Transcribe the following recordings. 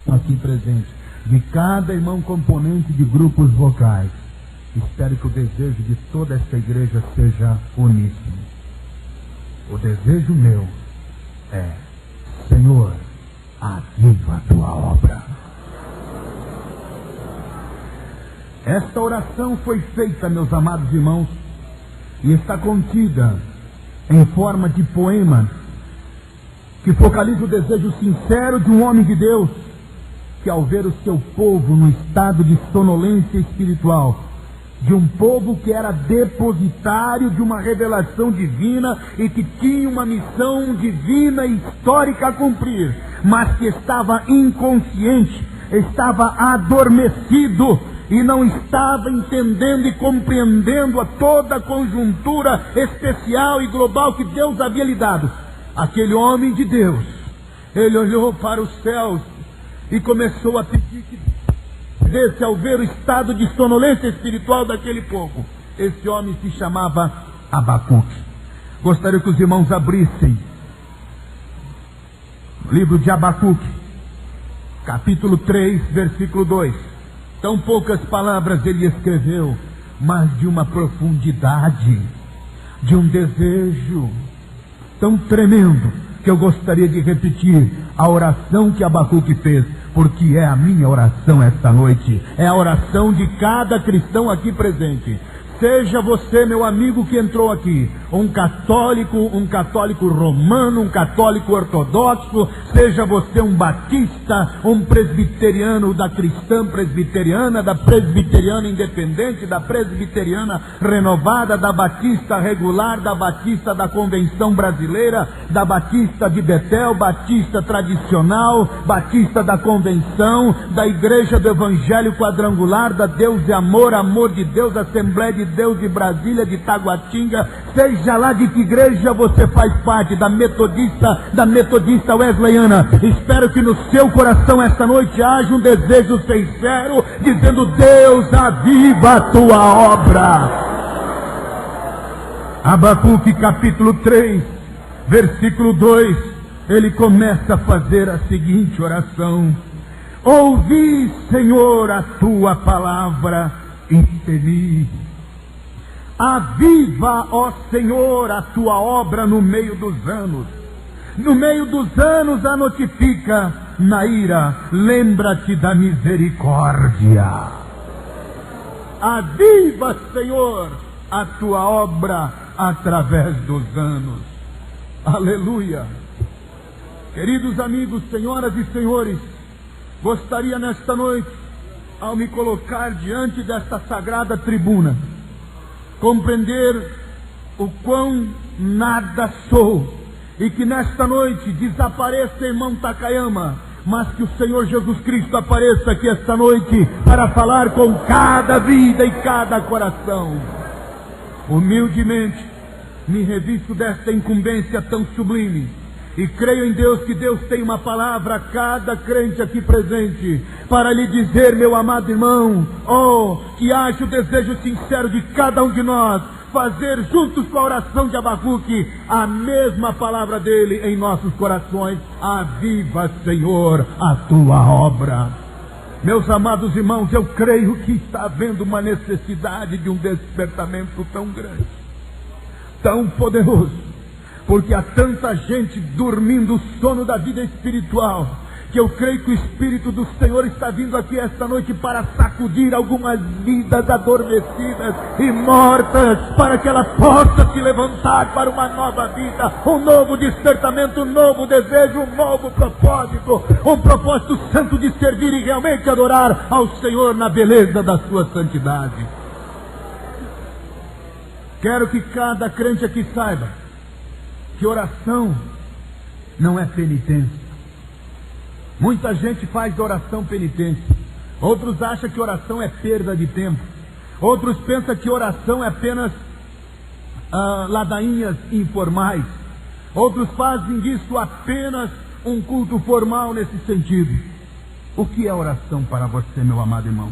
aqui presente, de cada irmão componente de grupos vocais. Espero que o desejo de toda esta igreja seja uníssono. O desejo meu é: Senhor, aviva a tua obra. Esta oração foi feita, meus amados irmãos, e está contida em forma de poema que focaliza o desejo sincero de um homem de Deus que, ao ver o seu povo no estado de sonolência espiritual, de um povo que era depositário de uma revelação divina e que tinha uma missão divina e histórica a cumprir, mas que estava inconsciente, estava adormecido e não estava entendendo e compreendendo a toda a conjuntura especial e global que Deus havia lhe dado. Aquele homem de Deus, ele olhou para os céus e começou a pedir que desse ao ver o estado de sonolência espiritual daquele povo. Esse homem se chamava Abacuque. Gostaria que os irmãos abrissem o livro de Abacuque, capítulo 3, versículo 2. Tão poucas palavras ele escreveu, mas de uma profundidade, de um desejo tão tremendo, que eu gostaria de repetir a oração que Abacuque fez, porque é a minha oração esta noite, é a oração de cada cristão aqui presente. Seja você, meu amigo que entrou aqui, um católico romano, um católico ortodoxo, seja você um batista, um presbiteriano da cristã presbiteriana, da presbiteriana independente, da presbiteriana renovada, da batista regular, da batista da convenção brasileira, da batista de Betel, batista tradicional, batista da convenção, da igreja do evangelho quadrangular, da Deus e amor, amor de Deus, Assembleia de Deus de Brasília, de Taguatinga, seja lá de que igreja você faz parte, da metodista wesleyana. Espero que no seu coração esta noite haja um desejo sincero, dizendo: Deus, aviva a tua obra. Abacuque capítulo 3, versículo 2, ele começa a fazer a seguinte oração: ouvi, Senhor, a tua palavra e temi. Aviva, ó Senhor, a tua obra no meio dos anos. No meio dos anos a notifica. Na ira, lembra-te da misericórdia. Aviva, Senhor, a tua obra através dos anos. Aleluia. Queridos amigos, senhoras e senhores, gostaria nesta noite, ao me colocar diante desta sagrada tribuna, compreender o quão nada sou, e que nesta noite desapareça irmão Takayama, mas que o Senhor Jesus Cristo apareça aqui esta noite para falar com cada vida e cada coração. Humildemente me revisto desta incumbência tão sublime e creio em Deus, que Deus tem uma palavra a cada crente aqui presente, para lhe dizer, meu amado irmão, que haja o desejo sincero de cada um de nós, fazer juntos com a oração de Abacuque, a mesma palavra dele em nossos corações: aviva, Senhor, a tua obra. Meus amados irmãos, eu creio que está havendo uma necessidade de um despertamento tão grande, tão poderoso, porque há tanta gente dormindo o sono da vida espiritual, que eu creio que o Espírito do Senhor está vindo aqui esta noite para sacudir algumas vidas adormecidas e mortas, para que ela possa se levantar para uma nova vida, um novo despertamento, um novo desejo, um novo propósito, um propósito santo de servir e realmente adorar ao Senhor na beleza da sua santidade. Quero que cada crente aqui saiba que oração não é penitência. Muita gente faz da oração penitência. Outros acham que oração é perda de tempo. Outros pensam que oração é apenas ladainhas informais. Outros fazem disso apenas um culto formal nesse sentido. O que é oração para você, meu amado irmão?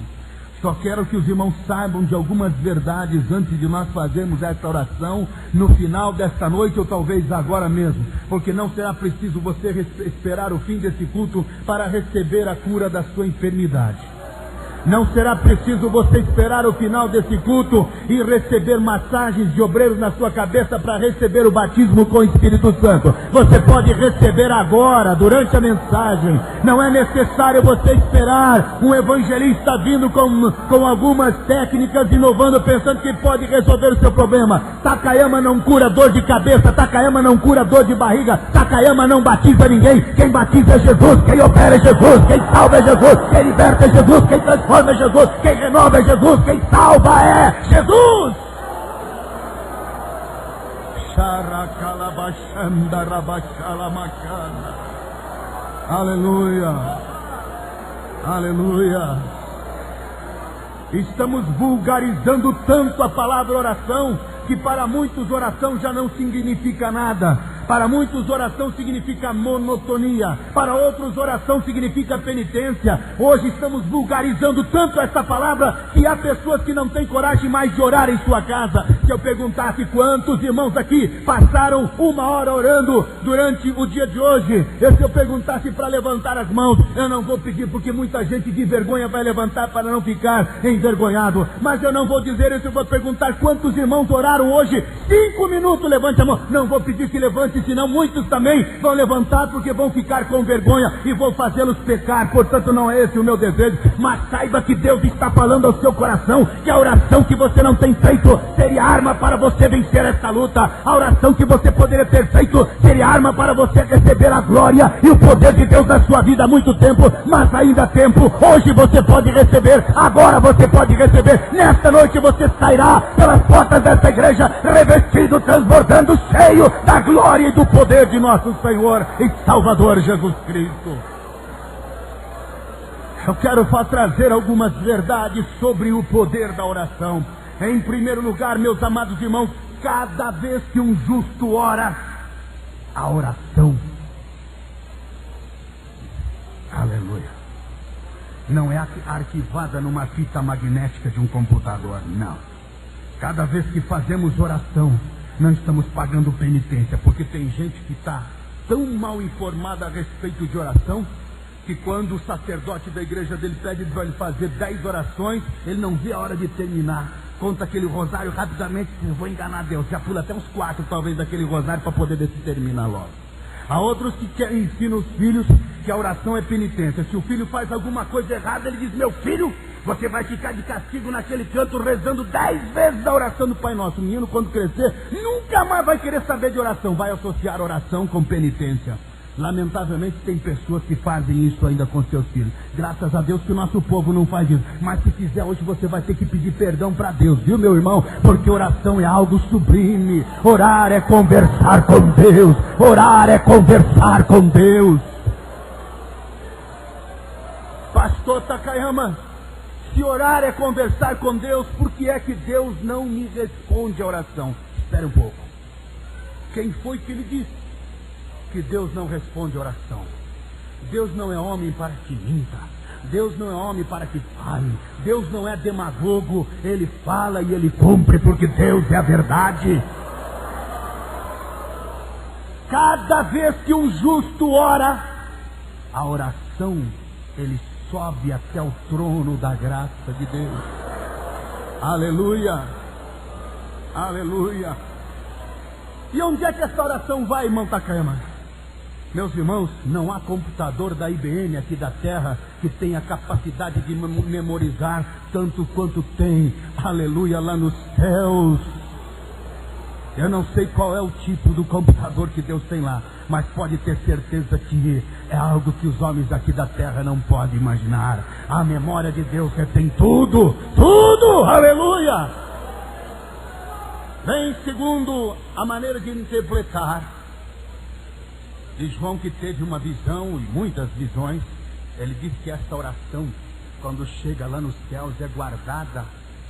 Só quero que os irmãos saibam de algumas verdades antes de nós fazermos esta oração, no final desta noite ou talvez agora mesmo, porque não será preciso você esperar o fim desse culto para receber a cura da sua enfermidade. Não será preciso você esperar o final desse culto e receber massagens de obreiros na sua cabeça para receber o batismo com o Espírito Santo. Você pode receber agora, durante a mensagem. Não é necessário você esperar um evangelista vindo com algumas técnicas, inovando, pensando que pode resolver o seu problema. Takayama não cura dor de cabeça, Takayama não cura dor de barriga, Takayama não batiza ninguém. Quem batiza é Jesus, quem opera é Jesus, quem salva é Jesus, quem liberta é Jesus, quem transforma é Jesus, quem renova é Jesus, quem salva é Jesus. Aleluia, aleluia. Estamos vulgarizando tanto a palavra oração, que para muitos oração já não significa nada. Para muitos oração significa monotonia, para outros oração significa penitência. Hoje estamos vulgarizando tanto essa palavra que há pessoas que não têm coragem mais de orar em sua casa. Se eu perguntasse quantos irmãos aqui passaram 1 hora orando durante o dia de hoje, se eu perguntasse para levantar as mãos, eu não vou pedir porque muita gente de vergonha vai levantar para não ficar envergonhado. Mas eu não vou dizer isso, eu vou perguntar quantos irmãos oraram hoje 5 minutos, levante a mão. Não vou pedir que levante, senão muitos também vão levantar porque vão ficar com vergonha e vou fazê-los pecar. Portanto, não é esse o meu desejo, mas saiba que Deus está falando ao seu coração que a oração que você não tem feito seria arma para você vencer esta luta. A oração que você poderia ter feito seria arma para você receber a glória e o poder de Deus na sua vida há muito tempo, mas ainda há tempo. Hoje você pode receber, agora você pode receber, nesta noite você sairá pelas portas desta igreja revestido, transbordando, cheio da glória e do poder de nosso Senhor e Salvador Jesus Cristo. Eu quero trazer algumas verdades sobre o poder da oração. Em primeiro lugar, meus amados irmãos, cada vez que um justo ora, a oração, aleluia, não é arquivada numa fita magnética de um computador, não. Cada vez que fazemos oração, não estamos pagando penitência, porque tem gente que está tão mal informada a respeito de oração, que quando o sacerdote da igreja dele pede para ele fazer 10 orações, ele não vê a hora de terminar. Conta aquele rosário rapidamente, vou enganar Deus, já pula até uns 4 talvez daquele rosário para poder ver se termina logo. Há outros que ensinam os filhos que a oração é penitência. Se o filho faz alguma coisa errada, ele diz: meu filho, você vai ficar de castigo naquele canto rezando 10 vezes a oração do Pai Nosso. O menino, quando crescer, nunca mais vai querer saber de oração, vai associar oração com penitência. Lamentavelmente tem pessoas que fazem isso ainda com seus filhos. Graças a Deus que o nosso povo não faz isso. Mas se fizer hoje, você vai ter que pedir perdão para Deus, viu, meu irmão? Porque oração é algo sublime. Orar é conversar com Deus. Orar é conversar com Deus. Pastor Takayama, se orar é conversar com Deus, por que é que Deus não me responde a oração? Espere um pouco. Quem foi que lhe disse que Deus não responde oração? Deus não é homem para que minta. Deus não é homem para que fale. Deus não é demagogo. Ele fala e ele cumpre, porque Deus é a verdade. Cada vez que um justo ora, a oração, ele sobe até o trono da graça de Deus. Aleluia, aleluia. E onde é que essa oração vai, irmão Takayama? Meus irmãos, não há computador da IBM aqui da terra que tenha capacidade de memorizar tanto quanto tem, aleluia, lá nos céus. Eu não sei qual é o tipo do computador que Deus tem lá, mas pode ter certeza que é algo que os homens aqui da terra não podem imaginar. A memória de Deus retém tudo, tudo, aleluia. Bem, segundo a maneira de interpretar de João, que teve uma visão e muitas visões, ele diz que esta oração, quando chega lá nos céus, é guardada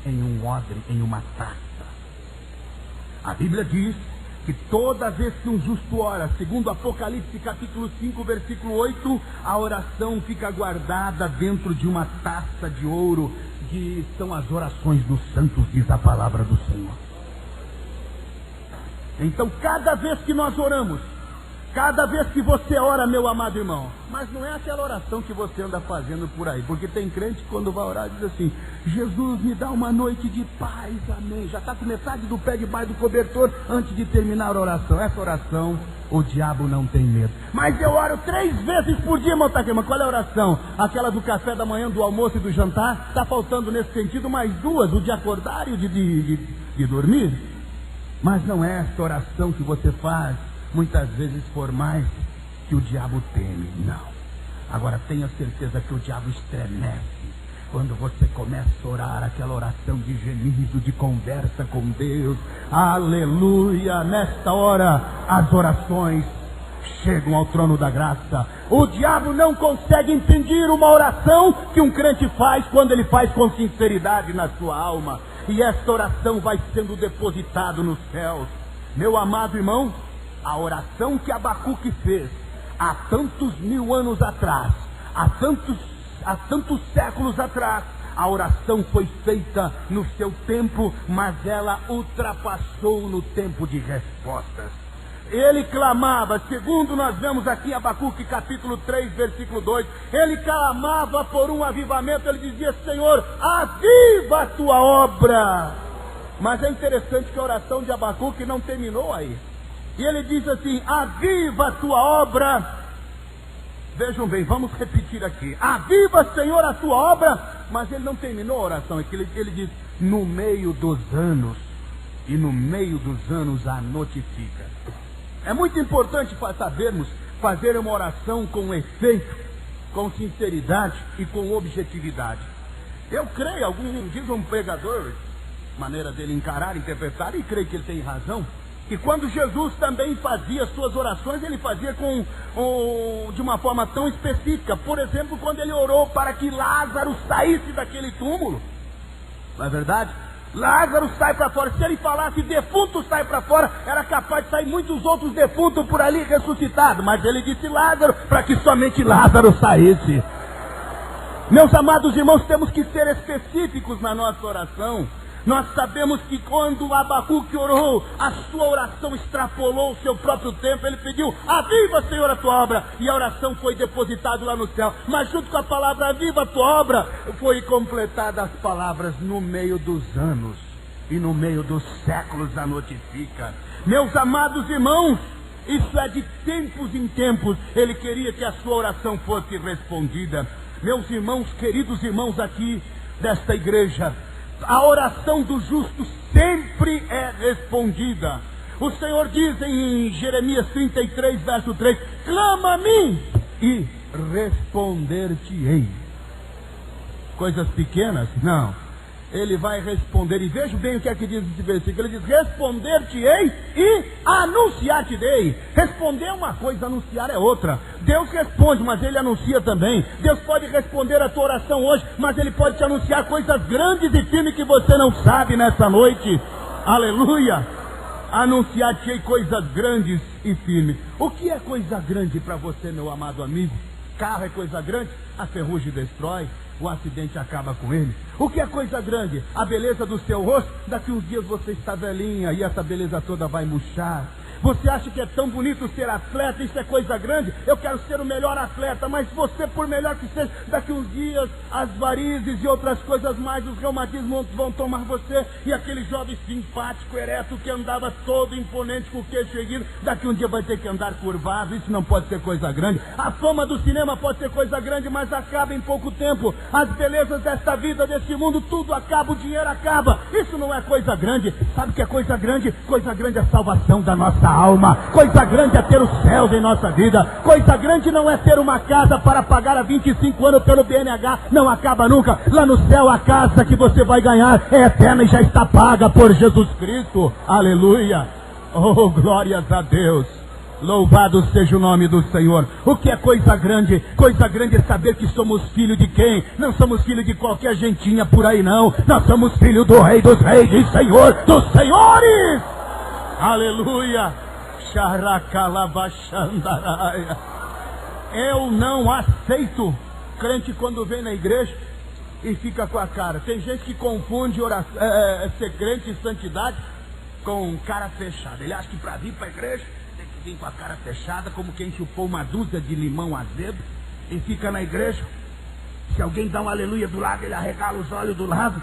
em um odre, em uma taça. A Bíblia diz que toda vez que um justo ora, segundo Apocalipse capítulo 5, versículo 8, a oração fica guardada dentro de uma taça de ouro, que são as orações dos santos, diz a palavra do Senhor. Então, cada vez que nós oramos, cada vez que você ora, meu amado irmão, mas não é aquela oração que você anda fazendo por aí, porque tem crente que quando vai orar diz assim: Jesus, me dá uma noite de paz, amém. Já está com metade do pé debaixo do cobertor antes de terminar a oração. Essa oração, o diabo não tem medo. Mas eu oro 3 vezes por dia, irmão. Tá aqui, mas qual é a oração? Aquela do café da manhã, do almoço e do jantar? Está faltando nesse sentido mais 2, o de acordar e o de dormir. Mas não é essa oração que você faz, muitas vezes por mais que o diabo teme, não. Agora tenha certeza que o diabo estremece quando você começa a orar aquela oração de gemido, de conversa com Deus. Aleluia! Nesta hora as orações chegam ao trono da graça. O diabo não consegue impedir uma oração que um crente faz quando ele faz com sinceridade na sua alma. E esta oração vai sendo depositada nos céus. Meu amado irmão, a oração que Abacuque fez há tantos 1000 anos atrás, há tantos séculos atrás, a oração foi feita no seu tempo, mas ela ultrapassou no tempo de respostas. Ele clamava, segundo nós vemos aqui em Abacuque capítulo 3, versículo 2, ele clamava por um avivamento. Ele dizia: Senhor, aviva a tua obra. Mas é interessante que a oração de Abacuque não terminou aí. E ele diz assim: aviva a tua obra. Vejam bem, vamos repetir aqui: aviva, Senhor, a tua obra. Mas ele não terminou a oração, ele diz: no meio dos anos, e no meio dos anos a notifica. É muito importante sabermos fazer uma oração com efeito, com sinceridade e com objetividade. Eu creio, diz um pregador, maneira dele encarar, interpretar, e creio que ele tem razão, que quando Jesus também fazia suas orações, ele fazia de uma forma tão específica. Por exemplo, quando ele orou para que Lázaro saísse daquele túmulo, não é verdade? Lázaro sai para fora. Se ele falasse defunto sai para fora, era capaz de sair muitos outros defuntos por ali ressuscitados. Mas ele disse Lázaro, para que somente Lázaro saísse. Meus amados irmãos, temos que ser específicos na nossa oração. Nós sabemos que quando Abacuque orou, a sua oração extrapolou o seu próprio tempo. Ele pediu: aviva, Senhor, a tua obra. E a oração foi depositada lá no céu. Mas junto com a palavra aviva a tua obra, foi completada as palavras no meio dos anos. E no meio dos séculos a notifica. Meus amados irmãos, isso é de tempos em tempos. Ele queria que a sua oração fosse respondida. Meus irmãos, queridos irmãos aqui desta igreja, a oração do justo sempre é respondida. O Senhor diz em Jeremias 33, verso 3: clama a mim e responder-te-ei. Coisas pequenas? Não. Ele vai responder, e veja bem o que é que diz esse versículo. Ele diz: responder-te-ei e anunciar-te-ei. Responder é uma coisa, anunciar é outra. Deus responde, mas Ele anuncia também. Deus pode responder a tua oração hoje, mas Ele pode te anunciar coisas grandes e firmes que você não sabe nessa noite. Aleluia! Anunciar-te-ei coisas grandes e firmes. O que é coisa grande para você, meu amado amigo? Carro é coisa grande? A ferrugem destrói, o acidente acaba com ele. O que é coisa grande? A beleza do seu rosto? Daqui uns dias você está velhinha e essa beleza toda vai murchar. Você acha que é tão bonito ser atleta? Isso é coisa grande? Eu quero ser o melhor atleta, mas você, por melhor que seja, daqui uns dias as varizes e outras coisas mais, os reumatismos vão tomar você. E aquele jovem simpático, ereto, que andava todo imponente com o queixo erguido, daqui um dia vai ter que andar curvado. Isso não pode ser coisa grande. A fama do cinema pode ser coisa grande, mas acaba em pouco tempo. As belezas desta vida, deste mundo, tudo acaba, o dinheiro acaba. Isso não é coisa grande. Sabe o que é coisa grande? Coisa grande é a salvação da nossa alma. Coisa grande é ter os céus em nossa vida. Coisa grande não é ter uma casa para pagar há 25 anos pelo BNH. Não acaba nunca. Lá no céu a casa que você vai ganhar é eterna e já está paga por Jesus Cristo. Aleluia. Oh, glórias a Deus. Louvado seja o nome do Senhor. O que é coisa grande? Coisa grande é saber que somos filhos de quem? Não somos filhos de qualquer gentinha por aí não. Nós somos filhos do Rei dos Reis e Senhor dos Senhores. Aleluia. Xaracalabachandaraia. Eu não aceito crente quando vem na igreja e fica com a cara. Tem gente que confunde ser crente e santidade com cara fechada. Ele acha que para vir para a igreja tem que vir com a cara fechada, como quem chupou uma dúzia de limão azedo e fica na igreja. Se alguém dá um aleluia do lado, ele arregala os olhos do lado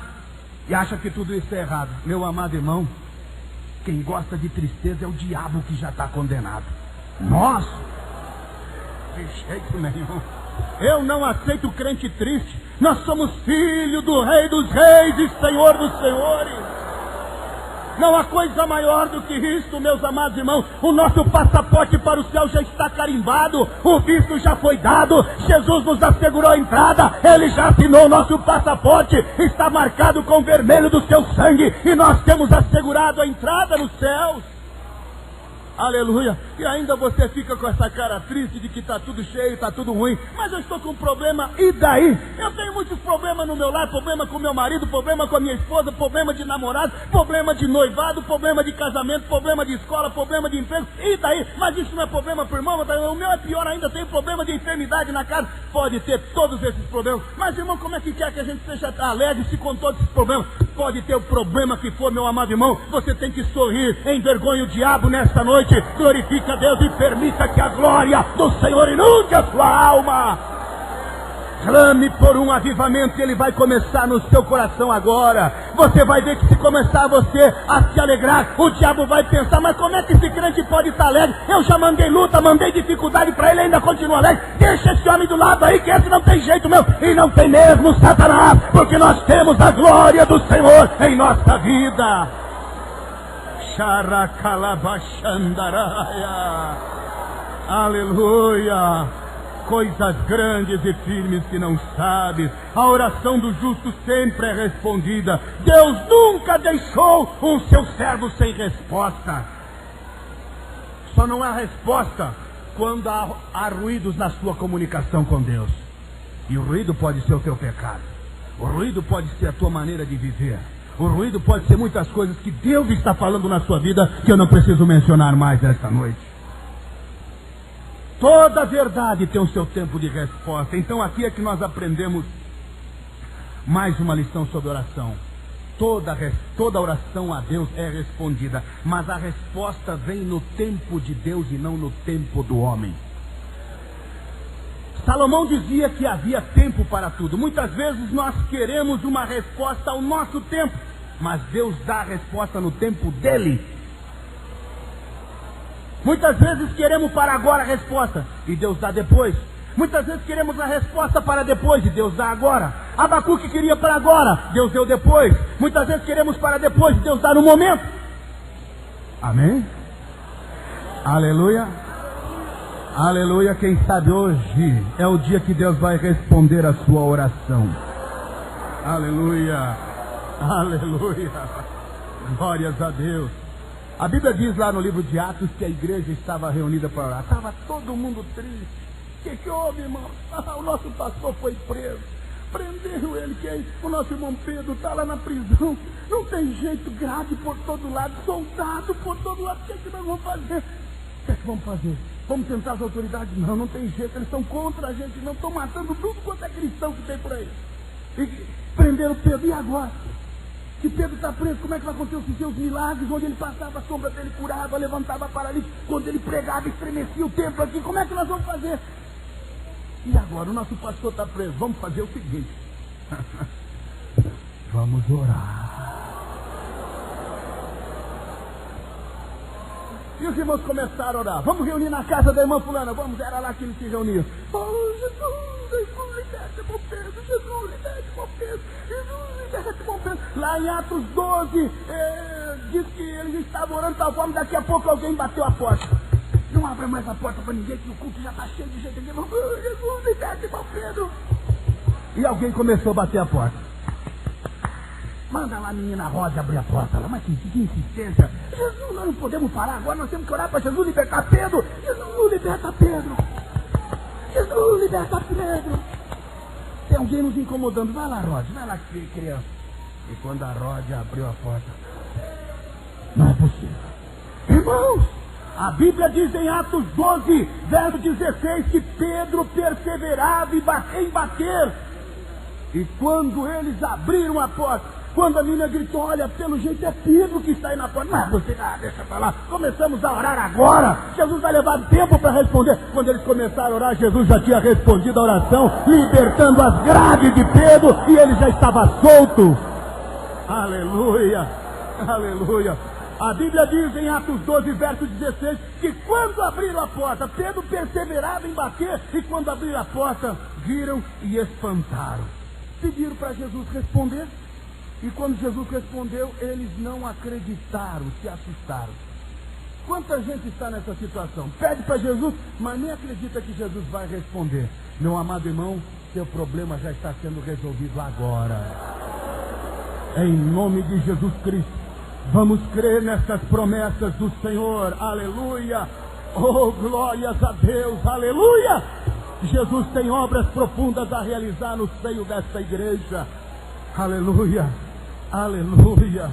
e acha que tudo isso é errado. Meu amado irmão, quem gosta de tristeza é o diabo que já está condenado. Nós, de jeito nenhum. Eu não aceito crente triste. Nós somos filho do Rei dos Reis e Senhor dos Senhores. Não há coisa maior do que isso, meus amados irmãos. O nosso passaporte para o céu já está carimbado. O visto já foi dado. Jesus nos assegurou a entrada. Ele já assinou o nosso passaporte. Está marcado com o vermelho do seu sangue. E nós temos assegurado a entrada nos céus. Aleluia. E ainda você fica com essa cara triste de que está tudo cheio, está tudo ruim. Mas eu estou com um problema, e daí? Eu tenho muitos problemas no meu lar. Problema com meu marido, problema com a minha esposa, problema de namorado, problema de noivado, problema de casamento, problema de escola, problema de emprego. E daí? Mas isso não é problema para o irmão. O meu é pior ainda, tem problema de enfermidade na casa. Pode ter todos esses problemas. Mas irmão, como é que quer que a gente seja alegre se com todos esses problemas? Pode ter o problema que for, meu amado irmão. Você tem que sorrir, envergonhe o diabo nesta noite. Glorifica a Deus e permita que a glória do Senhor inunde a sua alma. Clame por um avivamento e ele vai começar no seu coração agora. Você vai ver que se começar você a se alegrar, o diabo vai pensar, mas como é que esse crente pode estar alegre? Eu já mandei luta, mandei dificuldade para ele, ainda continua alegre. Deixa esse homem do lado aí, que esse não tem jeito meu. E não tem mesmo, Satanás, porque nós temos a glória do Senhor em nossa vida. Aleluia. Coisas grandes e firmes que não sabes. A oração do justo sempre é respondida. Deus nunca deixou um seu servo sem resposta. Só não há resposta quando há ruídos na sua comunicação com Deus. E o ruído pode ser o teu pecado. O ruído pode ser a tua maneira de viver. O ruído pode ser muitas coisas que Deus está falando na sua vida, que eu não preciso mencionar mais esta noite. Toda verdade tem o seu tempo de resposta. Então aqui é que nós aprendemos mais uma lição sobre oração. Toda oração a Deus é respondida, mas a resposta vem no tempo de Deus e não no tempo do homem. Salomão dizia que havia tempo para tudo. Muitas vezes nós queremos uma resposta ao nosso tempo, mas Deus dá a resposta no tempo dele. Muitas vezes queremos para agora a resposta e Deus dá depois. Muitas vezes queremos a resposta para depois e Deus dá agora. Abacuque queria para agora, Deus deu depois. Muitas vezes queremos para depois e Deus dá no momento. Amém? Aleluia. Aleluia, quem sabe hoje é o dia que Deus vai responder a sua oração. Aleluia, aleluia, glórias a Deus. A Bíblia diz lá no livro de Atos que a igreja estava reunida para orar. Estava todo mundo triste. Que houve, irmão? O nosso pastor foi preso. Prenderam ele, o nosso irmão Pedro está lá na prisão. Não tem jeito, grade por todo lado, soldado por todo lado. O que é que nós vamos fazer? O que é que vamos fazer? Vamos tentar as autoridades? Não, não tem jeito, eles estão contra a gente, não estão matando tudo quanto é cristão que tem por aí. E prenderam Pedro, e agora? Se Pedro está preso, como é que vai acontecer os seus milagres? Onde ele passava, a sombra dele curava, levantava paralítico, quando ele pregava, estremecia o templo aqui, como é que nós vamos fazer? E agora, o nosso pastor está preso, vamos fazer o seguinte, vamos orar. E os irmãos começaram a orar. Vamos reunir na casa da irmã fulana. Vamos, era lá que eles se reuniam. Oh, Jesus liberte meu Pedro. Jesus liberte meu Pedro. Jesus liberte meu Pedro. Lá em Atos 12, diz que eles estavam orando de tal forma. Daqui a pouco alguém bateu a porta. Não abra mais a porta para ninguém, que o culto já está cheio de gente aqui. Oh, Jesus liberte meu Pedro. E alguém começou a bater a porta. Manda lá a menina Rosa abrir a porta lá. Mas que insistência. Jesus, nós não podemos parar agora. Nós temos que orar para Jesus libertar Pedro. Jesus liberta Pedro. Jesus liberta Pedro. Tem alguém nos incomodando. Vai lá, Rosa. Vai lá, criança. E quando a Rosa abriu a porta, não é possível. Irmãos, a Bíblia diz em Atos 12, verso 16, que Pedro perseverava em bater. E quando eles abriram a porta, quando a menina gritou, olha, pelo jeito é Pedro que está aí na porta. Mas você, deixa pra lá, começamos a orar agora. Jesus vai levar tempo para responder. Quando eles começaram a orar, Jesus já tinha respondido a oração, libertando as grades de Pedro, e ele já estava solto. Aleluia, aleluia. A Bíblia diz em Atos 12, verso 16, que quando abriram a porta, Pedro perseverava em bater, e quando abriram a porta, viram e espantaram. Pediram para Jesus responder, e quando Jesus respondeu, eles não acreditaram, se assustaram. Quanta gente está nessa situação? Pede para Jesus, mas nem acredita que Jesus vai responder. Meu amado irmão, seu problema já está sendo resolvido agora. Em nome de Jesus Cristo. Vamos crer nessas promessas do Senhor, aleluia, oh glórias a Deus, aleluia. Jesus tem obras profundas a realizar no seio desta igreja, aleluia, aleluia.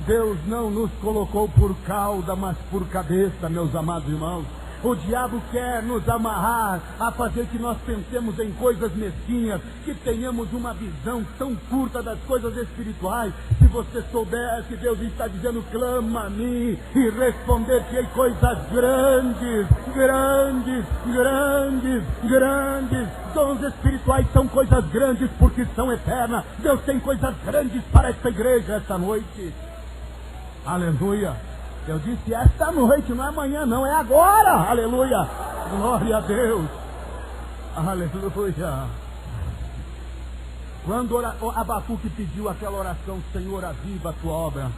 Deus não nos colocou por cauda, mas por cabeça, meus amados irmãos. O diabo quer nos amarrar a fazer que nós pensemos em coisas mesquinhas, que tenhamos uma visão tão curta das coisas espirituais. Se você soubesse, Deus está dizendo, clama a mim e responder-te-ei coisas grandes, grandes, grandes, grandes. Dons espirituais são coisas grandes porque são eternas. Deus tem coisas grandes para esta igreja esta noite. Aleluia. Eu disse esta noite, não é amanhã não, é agora, aleluia, glória a Deus, aleluia. Quando Abacuque pediu aquela oração, Senhor, aviva a tua obra,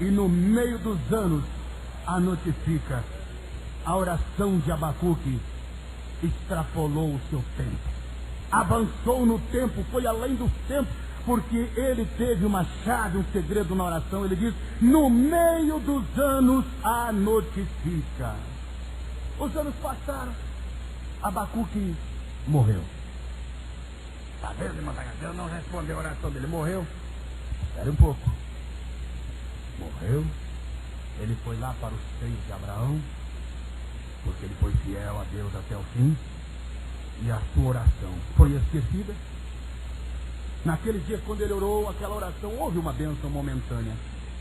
e no meio dos anos a notifica, a oração de Abacuque extrapolou o seu tempo, avançou no tempo, foi além do tempo, porque ele teve uma chave, um segredo na oração. Ele diz, no meio dos anos a notifica. Os anos passaram, Abacuque morreu. Está vendo, irmão? Deus não respondeu a oração dele, morreu. Espera um pouco. Morreu. Ele foi lá para os seios de Abraão, porque ele foi fiel a Deus até o fim. E a sua oração foi esquecida. Naqueles dias, quando ele orou aquela oração, houve uma bênção momentânea.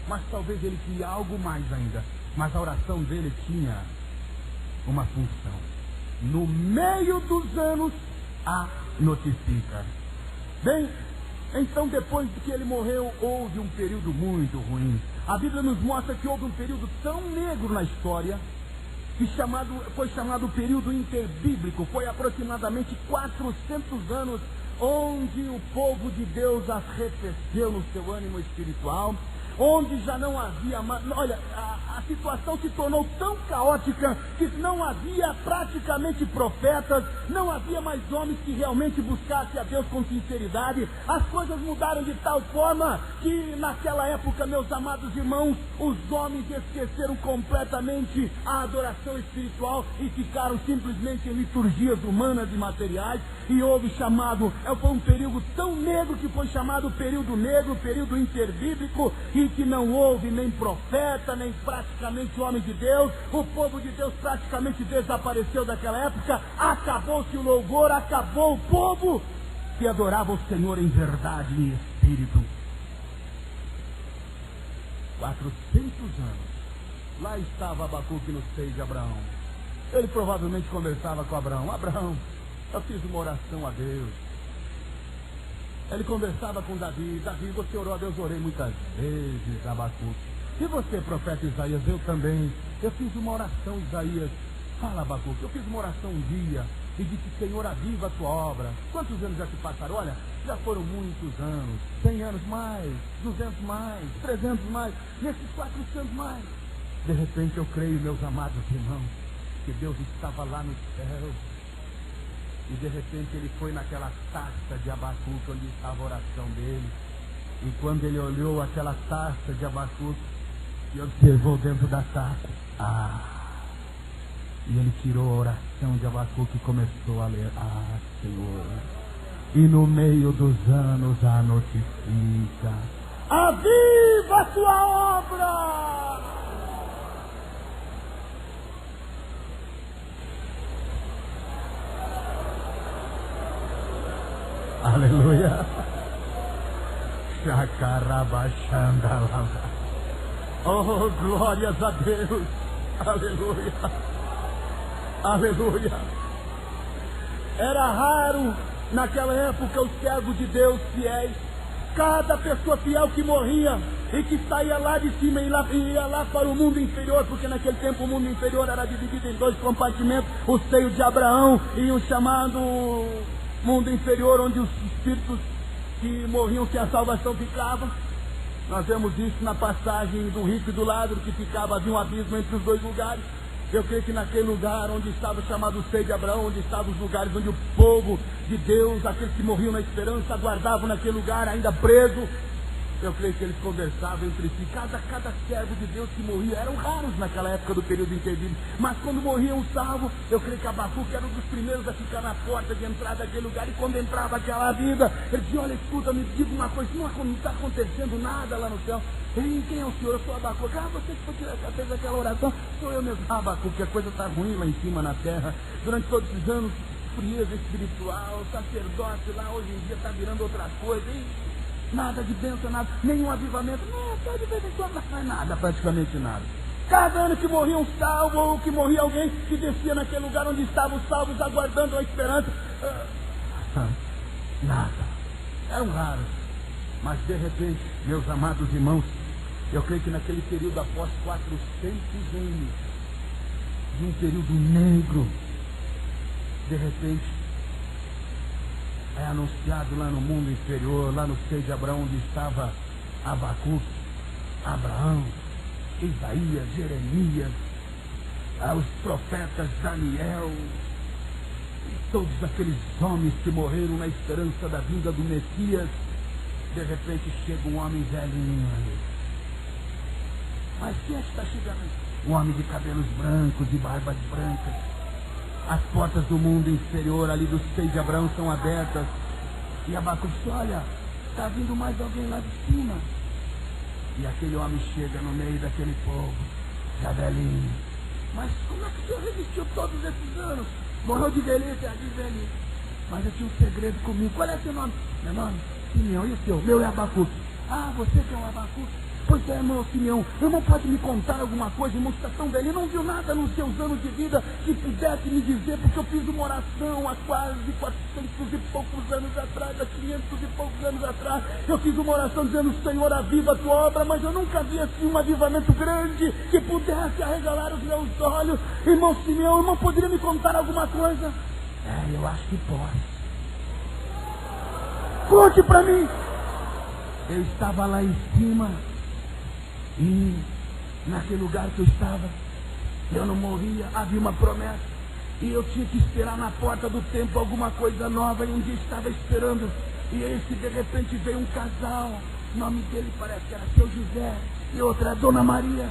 Mas talvez ele queria algo mais ainda. Mas a oração dele tinha uma função. No meio dos anos, a notifica. Bem, então depois de que ele morreu, houve um período muito ruim. A Bíblia nos mostra que houve um período tão negro na história, que foi chamado período interbíblico. Foi aproximadamente 400 anos onde o povo de Deus arrefeceu no seu ânimo espiritual, onde já não havia mais, olha, a situação se tornou tão caótica que não havia praticamente profetas, não havia mais homens que realmente buscassem a Deus com sinceridade. As coisas mudaram de tal forma que naquela época, meus amados irmãos, os homens esqueceram completamente a adoração espiritual e ficaram simplesmente em liturgias humanas e materiais, e houve foi um período tão negro que foi chamado período negro, período interbíblico, e que não houve nem profeta, nem praticamente homem de Deus. O povo de Deus praticamente desapareceu daquela época. Acabou-se o louvor, acabou o povo que adorava o Senhor em verdade e em espírito. 400 anos, lá estava Abacuque no seio de Abraão. Ele provavelmente conversava com Abraão. Abraão, eu fiz uma oração a Deus. Ele conversava com Davi. Davi, você orou a Deus? Orei muitas vezes, Abacuque. E você, profeta Isaías? Eu também. Eu fiz uma oração, Isaías. Fala, Abacuque. Eu fiz uma oração um dia e disse, Senhor, aviva a tua obra. Quantos anos já se passaram? Olha, já foram muitos anos. 100 anos mais, 200 mais, 300 mais, nesses 400 mais. De repente eu creio, meus amados irmãos, que Deus estava lá no céu. E de repente ele foi naquela taça de Abacuque onde estava a oração dele. E quando ele olhou aquela taça de Abacuque e observou dentro da taça, e ele tirou a oração de Abacuque e começou a ler, Senhor. E no meio dos anos a notifica, aviva a tua obra. Aleluia. Chacarabachandalava. Oh, glórias a Deus. Aleluia. Aleluia. Era raro naquela época os servos de Deus fiéis. Cada pessoa fiel que morria e que saía lá de cima e ia lá para o mundo inferior, porque naquele tempo o mundo inferior era dividido em dois compartimentos, o seio de Abraão e o chamado mundo inferior, onde os espíritos que morriam sem a salvação ficavam. Nós vemos isso na passagem do rico e do ladro, que havia um abismo entre os dois lugares. Eu creio que naquele lugar onde estava chamado o seio de Abraão, onde estavam os lugares onde o povo de Deus, aqueles que morriam na esperança, aguardavam naquele lugar ainda preso. Eu creio que eles conversavam entre si. Cada servo de Deus que morria, eram raros naquela época do período intervírio, mas quando morria um salvo, eu creio que Abacuque era um dos primeiros a ficar na porta de entrada daquele lugar. E quando entrava aquela vida, ele dizia: olha, escuta, me diga uma coisa, não está acontecendo nada lá no céu. Ei, quem é o senhor? Eu sou Abacuque. Você que fez aquela oração? Sou eu mesmo. Abacuque, a coisa está ruim lá em cima na terra. Durante todos esses anos, frieza espiritual, sacerdote lá hoje em dia está virando outra coisa. Nada de bênção, nada, nenhum avivamento. Não, só de vez em quando não faz nada, praticamente nada. Cada ano que morria um salvo, ou que morria alguém que descia naquele lugar onde estavam os salvos, aguardando a esperança, nada. Eram raros. Mas de repente, meus amados irmãos, eu creio que naquele período após 400 anos, de um período negro, de repente, é anunciado lá no mundo inferior, lá no seio de Abraão, onde estava Abacuque, Abraão, Isaías, Jeremias, os profetas Daniel, e todos aqueles homens que morreram na esperança da vinda do Messias. De repente chega um homem velhinho ali. Mas quem é que está chegando? Um homem de cabelos brancos e barbas brancas. As portas do mundo inferior ali do seio de Abraão são abertas. E Abacuque diz: olha, está vindo mais alguém lá de cima. E aquele homem chega no meio daquele povo, já velhinho. Mas como é que o senhor resistiu todos esses anos? Morreu de velhice, de velhice. Mas eu tinha um segredo comigo. Qual é seu nome? Meu nome? Simeão. E o seu? Meu é Abacuque. Ah, você que é um Abacuque? Pois é, irmão Simeão. Irmão, pode me contar alguma coisa? Irmão, está tão velho, não viu nada nos seus anos de vida que pudesse me dizer, porque eu fiz uma oração há quase 400 e poucos anos atrás, há 500 e poucos anos atrás. Eu fiz uma oração dizendo: Senhor, aviva a tua obra, mas eu nunca vi assim um avivamento grande que pudesse arregalar os meus olhos. Irmão Simeão, irmão, poderia me contar alguma coisa? É, eu acho que posso. Conte para mim. Eu estava lá em cima. E naquele lugar que eu estava, eu não morria, havia uma promessa. E eu tinha que esperar na porta do templo alguma coisa nova. E um dia estava esperando. E esse de repente veio um casal. O nome dele parece que era Seu José. E outra era Dona Maria.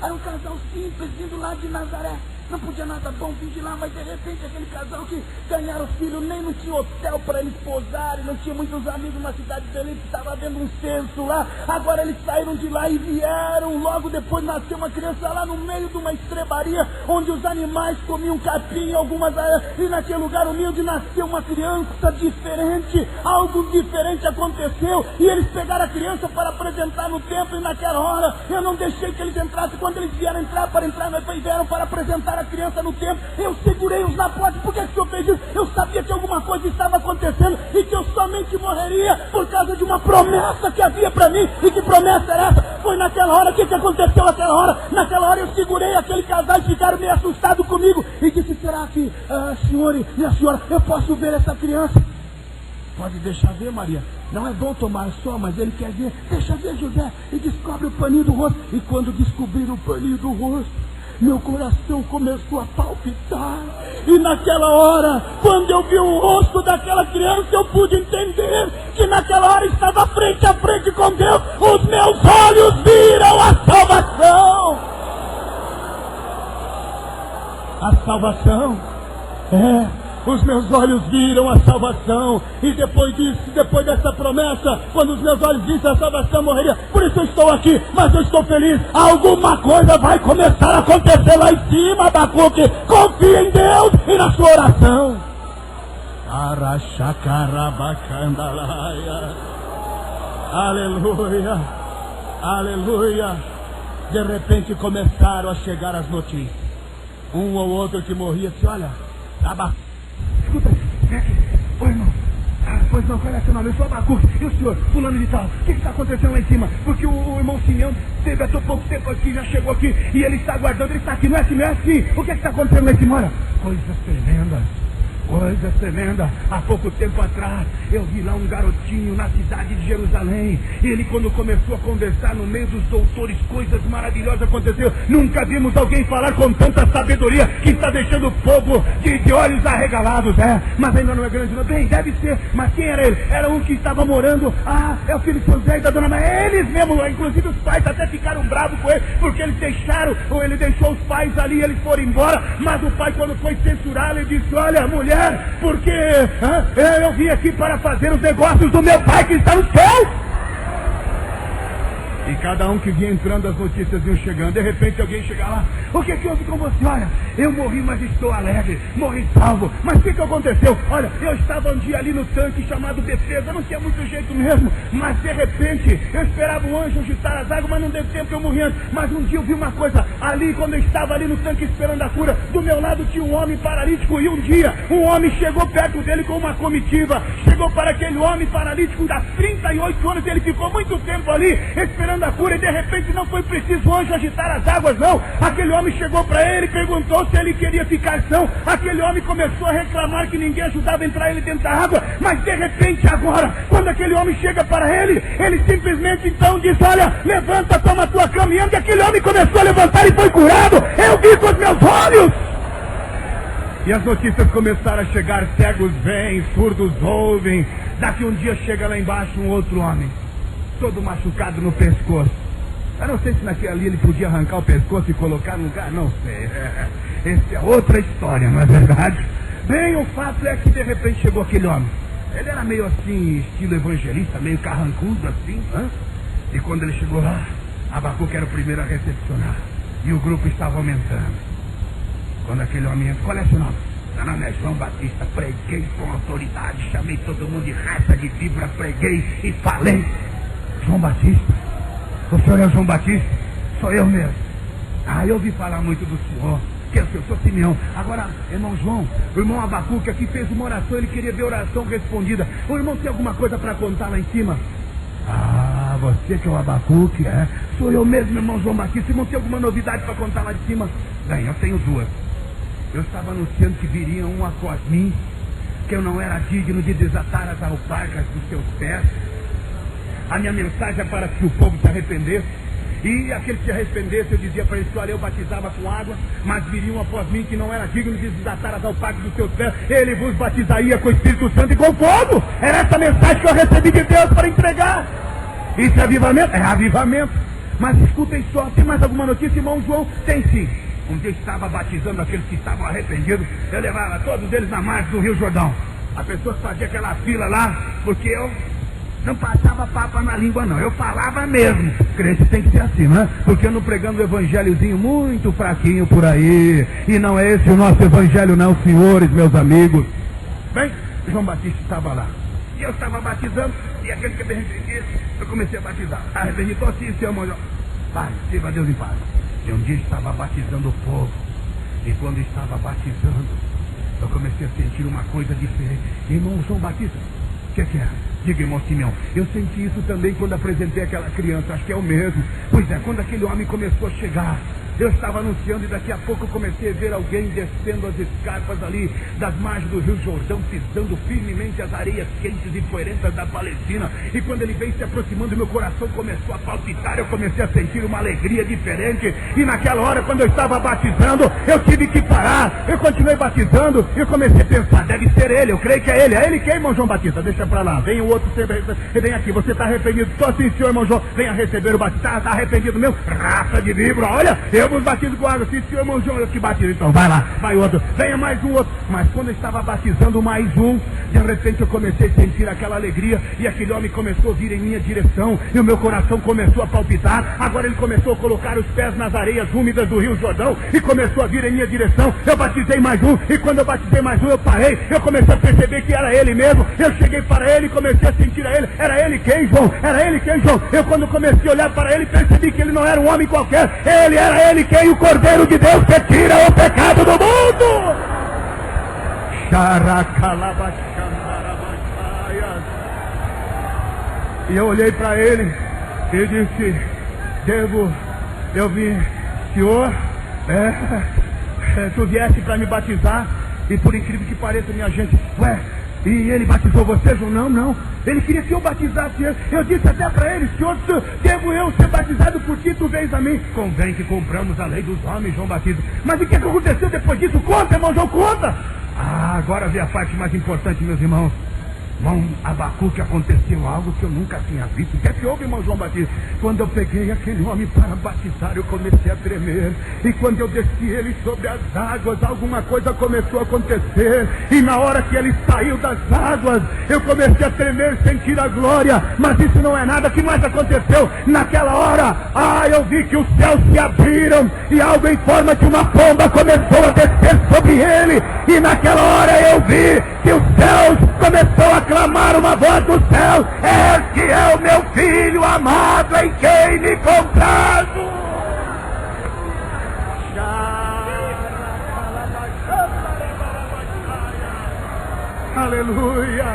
Era um casal simples, vindo lá de Nazaré. Não podia nada bom vir de lá, mas de repente aquele casal que ganharam filho, nem não tinha hotel para eles posarem, não tinha muitos amigos na cidade dele, que estava havendo um censo lá. Agora eles saíram de lá e vieram. Logo depois nasceu uma criança lá no meio de uma estrebaria, onde os animais comiam capim, e naquele lugar humilde nasceu uma criança diferente. Algo diferente aconteceu, e eles pegaram a criança para apresentar no templo. E naquela hora eu não deixei que eles entrassem. Quando eles vieram vieram para apresentar a criança no templo, eu segurei-os na porta. Por que o senhor fez isso? Eu sabia que alguma coisa estava acontecendo e que eu somente morreria por causa de uma promessa que havia para mim. E que promessa era essa? Foi naquela hora. O que aconteceu naquela hora? Naquela hora eu segurei aquele casal e ficaram meio assustados comigo e disse: será que, senhor e minha senhora, eu posso ver essa criança? Pode deixar ver, Maria. Não é bom tomar só, mas ele quer ver. Deixa ver, José. E descobre o paninho do rosto. E quando descobrir o paninho do rosto, meu coração começou a palpitar. E naquela hora, quando eu vi o rosto daquela criança, eu pude entender que naquela hora estava frente a frente com Deus. Os meus olhos viram a salvação. A salvação. Os meus olhos viram a salvação. E depois disso, depois dessa promessa, quando os meus olhos viram a salvação, morreria. Por isso eu estou aqui, mas eu estou feliz. Alguma coisa vai começar a acontecer lá em cima, Abacuque. Confia em Deus e na sua oração. Arachacarabacandalaia. Aleluia. Aleluia. De repente começaram a chegar as notícias. Um ou outro que morria disse: olha, escuta, vem aqui. Oi, irmão. Pois não, qual é seu nome? Eu sou Abacuque. E o senhor, fulano de tal? O que está acontecendo lá em cima? Porque o irmão Simeão teve há pouco tempo aqui, já chegou aqui, e ele está aguardando, ele está aqui, não é assim, não é assim? O que está acontecendo lá em cima? Olha, coisas tremendas. Coisa tremenda. Há pouco tempo atrás eu vi lá um garotinho na cidade de Jerusalém. Ele, quando começou a conversar no meio dos doutores, coisas maravilhosas aconteceram. Nunca vimos alguém falar com tanta sabedoria, que está deixando o povo de olhos arregalados. Mas ainda não é grande, não. Bem, deve ser. Mas quem era ele? Era um que estava morando. É o filho de José e da dona Maria. Eles mesmo, inclusive os pais até ficaram bravos com ele, porque eles deixaram, ou ele deixou os pais ali, eles foram embora. Mas o pai, quando foi censurá-lo, ele disse: olha, mulher, porque eu vim aqui para fazer os negócios do meu pai que está no céu. E cada um que vinha entrando, as notícias iam chegando. De repente alguém chega lá: o que houve com você? Olha, eu morri, mas estou alegre. Morri salvo. Mas o que aconteceu? Olha, eu estava um dia ali no tanque chamado Bethesda. Não tinha muito jeito mesmo. Mas de repente eu esperava o anjo agitar as águas, mas não deu tempo, eu morri antes. Mas um dia eu vi uma coisa. Ali, quando eu estava ali no tanque esperando a cura, do meu lado tinha um homem paralítico. E um dia um homem chegou perto dele com uma comitiva. Chegou para aquele homem paralítico há 38 anos. Ele ficou muito tempo ali esperando a cura, e de repente não foi preciso o anjo agitar as águas, não. Aquele homem chegou para ele e perguntou se ele queria ficar são. Aquele homem começou a reclamar que ninguém ajudava a entrar ele dentro da água. Mas de repente agora, quando aquele homem chega para ele, ele simplesmente então diz: olha, levanta, toma a tua cama e anda. Aquele homem começou a levantar e foi curado. Eu vi com os meus olhos. E as notícias começaram a chegar: cegos vêm, surdos ouvem. Daqui um dia chega lá embaixo um outro homem, todo machucado no pescoço. Eu não sei se naquele ali ele podia arrancar o pescoço e colocar no lugar, não sei. Essa é outra história, não é verdade? Bem, o fato é que de repente chegou aquele homem. Ele era meio assim, estilo evangelista, meio carrancudo assim. E quando ele chegou lá, Abacuque era o primeiro a recepcionar. E o grupo estava aumentando. Quando aquele homem entra: qual é seu nome? Meu nome é João Batista. Preguei com autoridade, chamei todo mundo de raça de víbora, preguei e falei. João Batista? O senhor é João Batista? Sou eu mesmo. Eu ouvi falar muito do senhor. Que eu sou Simeão. Agora, irmão João, o irmão Abacuque aqui fez uma oração, ele queria ver a oração respondida. O irmão tem alguma coisa para contar lá em cima? Você que é o Abacuque, é? Sou eu mesmo, irmão João Batista. Irmão, tem alguma novidade para contar lá de cima? Bem, eu tenho duas. Eu estava anunciando que viria um após mim, que eu não era digno de desatar as alparcas dos seus pés. A minha mensagem é para que o povo se arrependesse. E aquele que se arrependesse, eu dizia para ele: olha, eu batizava com água, mas viria um após mim que não era digno de desatar as alparcas dos seus pés. Ele vos batizaria com o Espírito Santo e com fogo. Era essa mensagem que eu recebi de Deus para entregar. Isso é avivamento? É avivamento. Mas escutem só, tem mais alguma notícia, irmão João? Tem sim. Um dia eu estava batizando aqueles que estavam arrependidos. Eu levava todos eles na margem do Rio Jordão. A pessoa fazia aquela fila lá, porque eu não passava papa na língua, não. Eu falava mesmo. Crente tem que ser assim, né? Porque eu não pregando um evangelhozinho muito fraquinho por aí. E não é esse o nosso evangelho, não, senhores, meus amigos. Bem, João Batista estava lá. E eu estava batizando. E aquele que me arrependia, eu comecei a batizar. Arrependi, estou assim, seu irmão. Pai, sirva a Deus em paz. E um dia estava batizando o povo. E quando estava batizando, eu comecei a sentir uma coisa diferente. Irmão João Batista, o que é? Diga, irmão Simeão. Eu senti isso também quando apresentei aquela criança. Acho que é o mesmo. Pois é, quando aquele homem começou a chegar, eu estava anunciando e daqui a pouco eu comecei a ver alguém descendo as escarpas ali das margens do Rio Jordão, pisando firmemente as areias quentes e poeirentas da Palestina. E quando ele veio se aproximando, meu coração começou a palpitar, eu comecei a sentir uma alegria diferente. E naquela hora, quando eu estava batizando, eu tive que parar. Eu continuei batizando e eu comecei a pensar: deve ser ele, eu creio que é ele. É ele que é, irmão João Batista? Deixa pra lá, vem o outro, vem aqui, você está arrependido? Só assim, senhor, irmão João, venha receber o batismo. Está arrependido mesmo? Raça de víbora, olha, eu eu vos batizo com água. Sim, senhor, irmão João, eu te batizo. Então vai lá, vai outro, venha mais um outro. Mas quando eu estava batizando mais um, de repente eu comecei a sentir aquela alegria, e aquele homem começou a vir em minha direção, e o meu coração começou a palpitar. Agora ele começou a colocar os pés nas areias úmidas do Rio Jordão, e começou a vir em minha direção. Eu batizei mais um, e quando eu batizei mais um, eu parei, eu comecei a perceber que era ele mesmo. Eu cheguei para ele e comecei a sentir a ele. Era ele quem, João? Era ele quem, João? Eu, quando comecei a olhar para ele, percebi que ele não era um homem qualquer. Ele era ele quem? O Cordeiro de Deus que tira o pecado do mundo. E eu olhei para ele e disse: eu vim, senhor, tu vieste para me batizar. E por incrível que pareça, minha gente, e ele batizou vocês ou não? Não. Ele queria que eu batizasse ele. Eu disse até para ele: senhor, devo eu ser batizado por ti, tu vens a mim? Convém que compramos a lei dos homens, João Batista. Mas o que aconteceu depois disso? Conta, irmão João, conta. Agora vem a parte mais importante, meus irmãos. Irmão Abacuque, aconteceu algo que eu nunca tinha visto. O que é que houve, irmão João Batista? Quando eu peguei aquele homem para batizar, eu comecei a tremer. E quando eu desci ele sobre as águas, alguma coisa começou a acontecer. E na hora que ele saiu das águas, eu comecei a tremer, sentir a glória. Mas isso não é nada. O que mais aconteceu? Naquela hora, eu vi que os céus se abriram, e algo em forma de uma pomba começou a descer sobre ele. E naquela hora eu vi que os céus começou a clamar uma voz do céu: este é o meu filho amado, em quem me comprazo. Aleluia.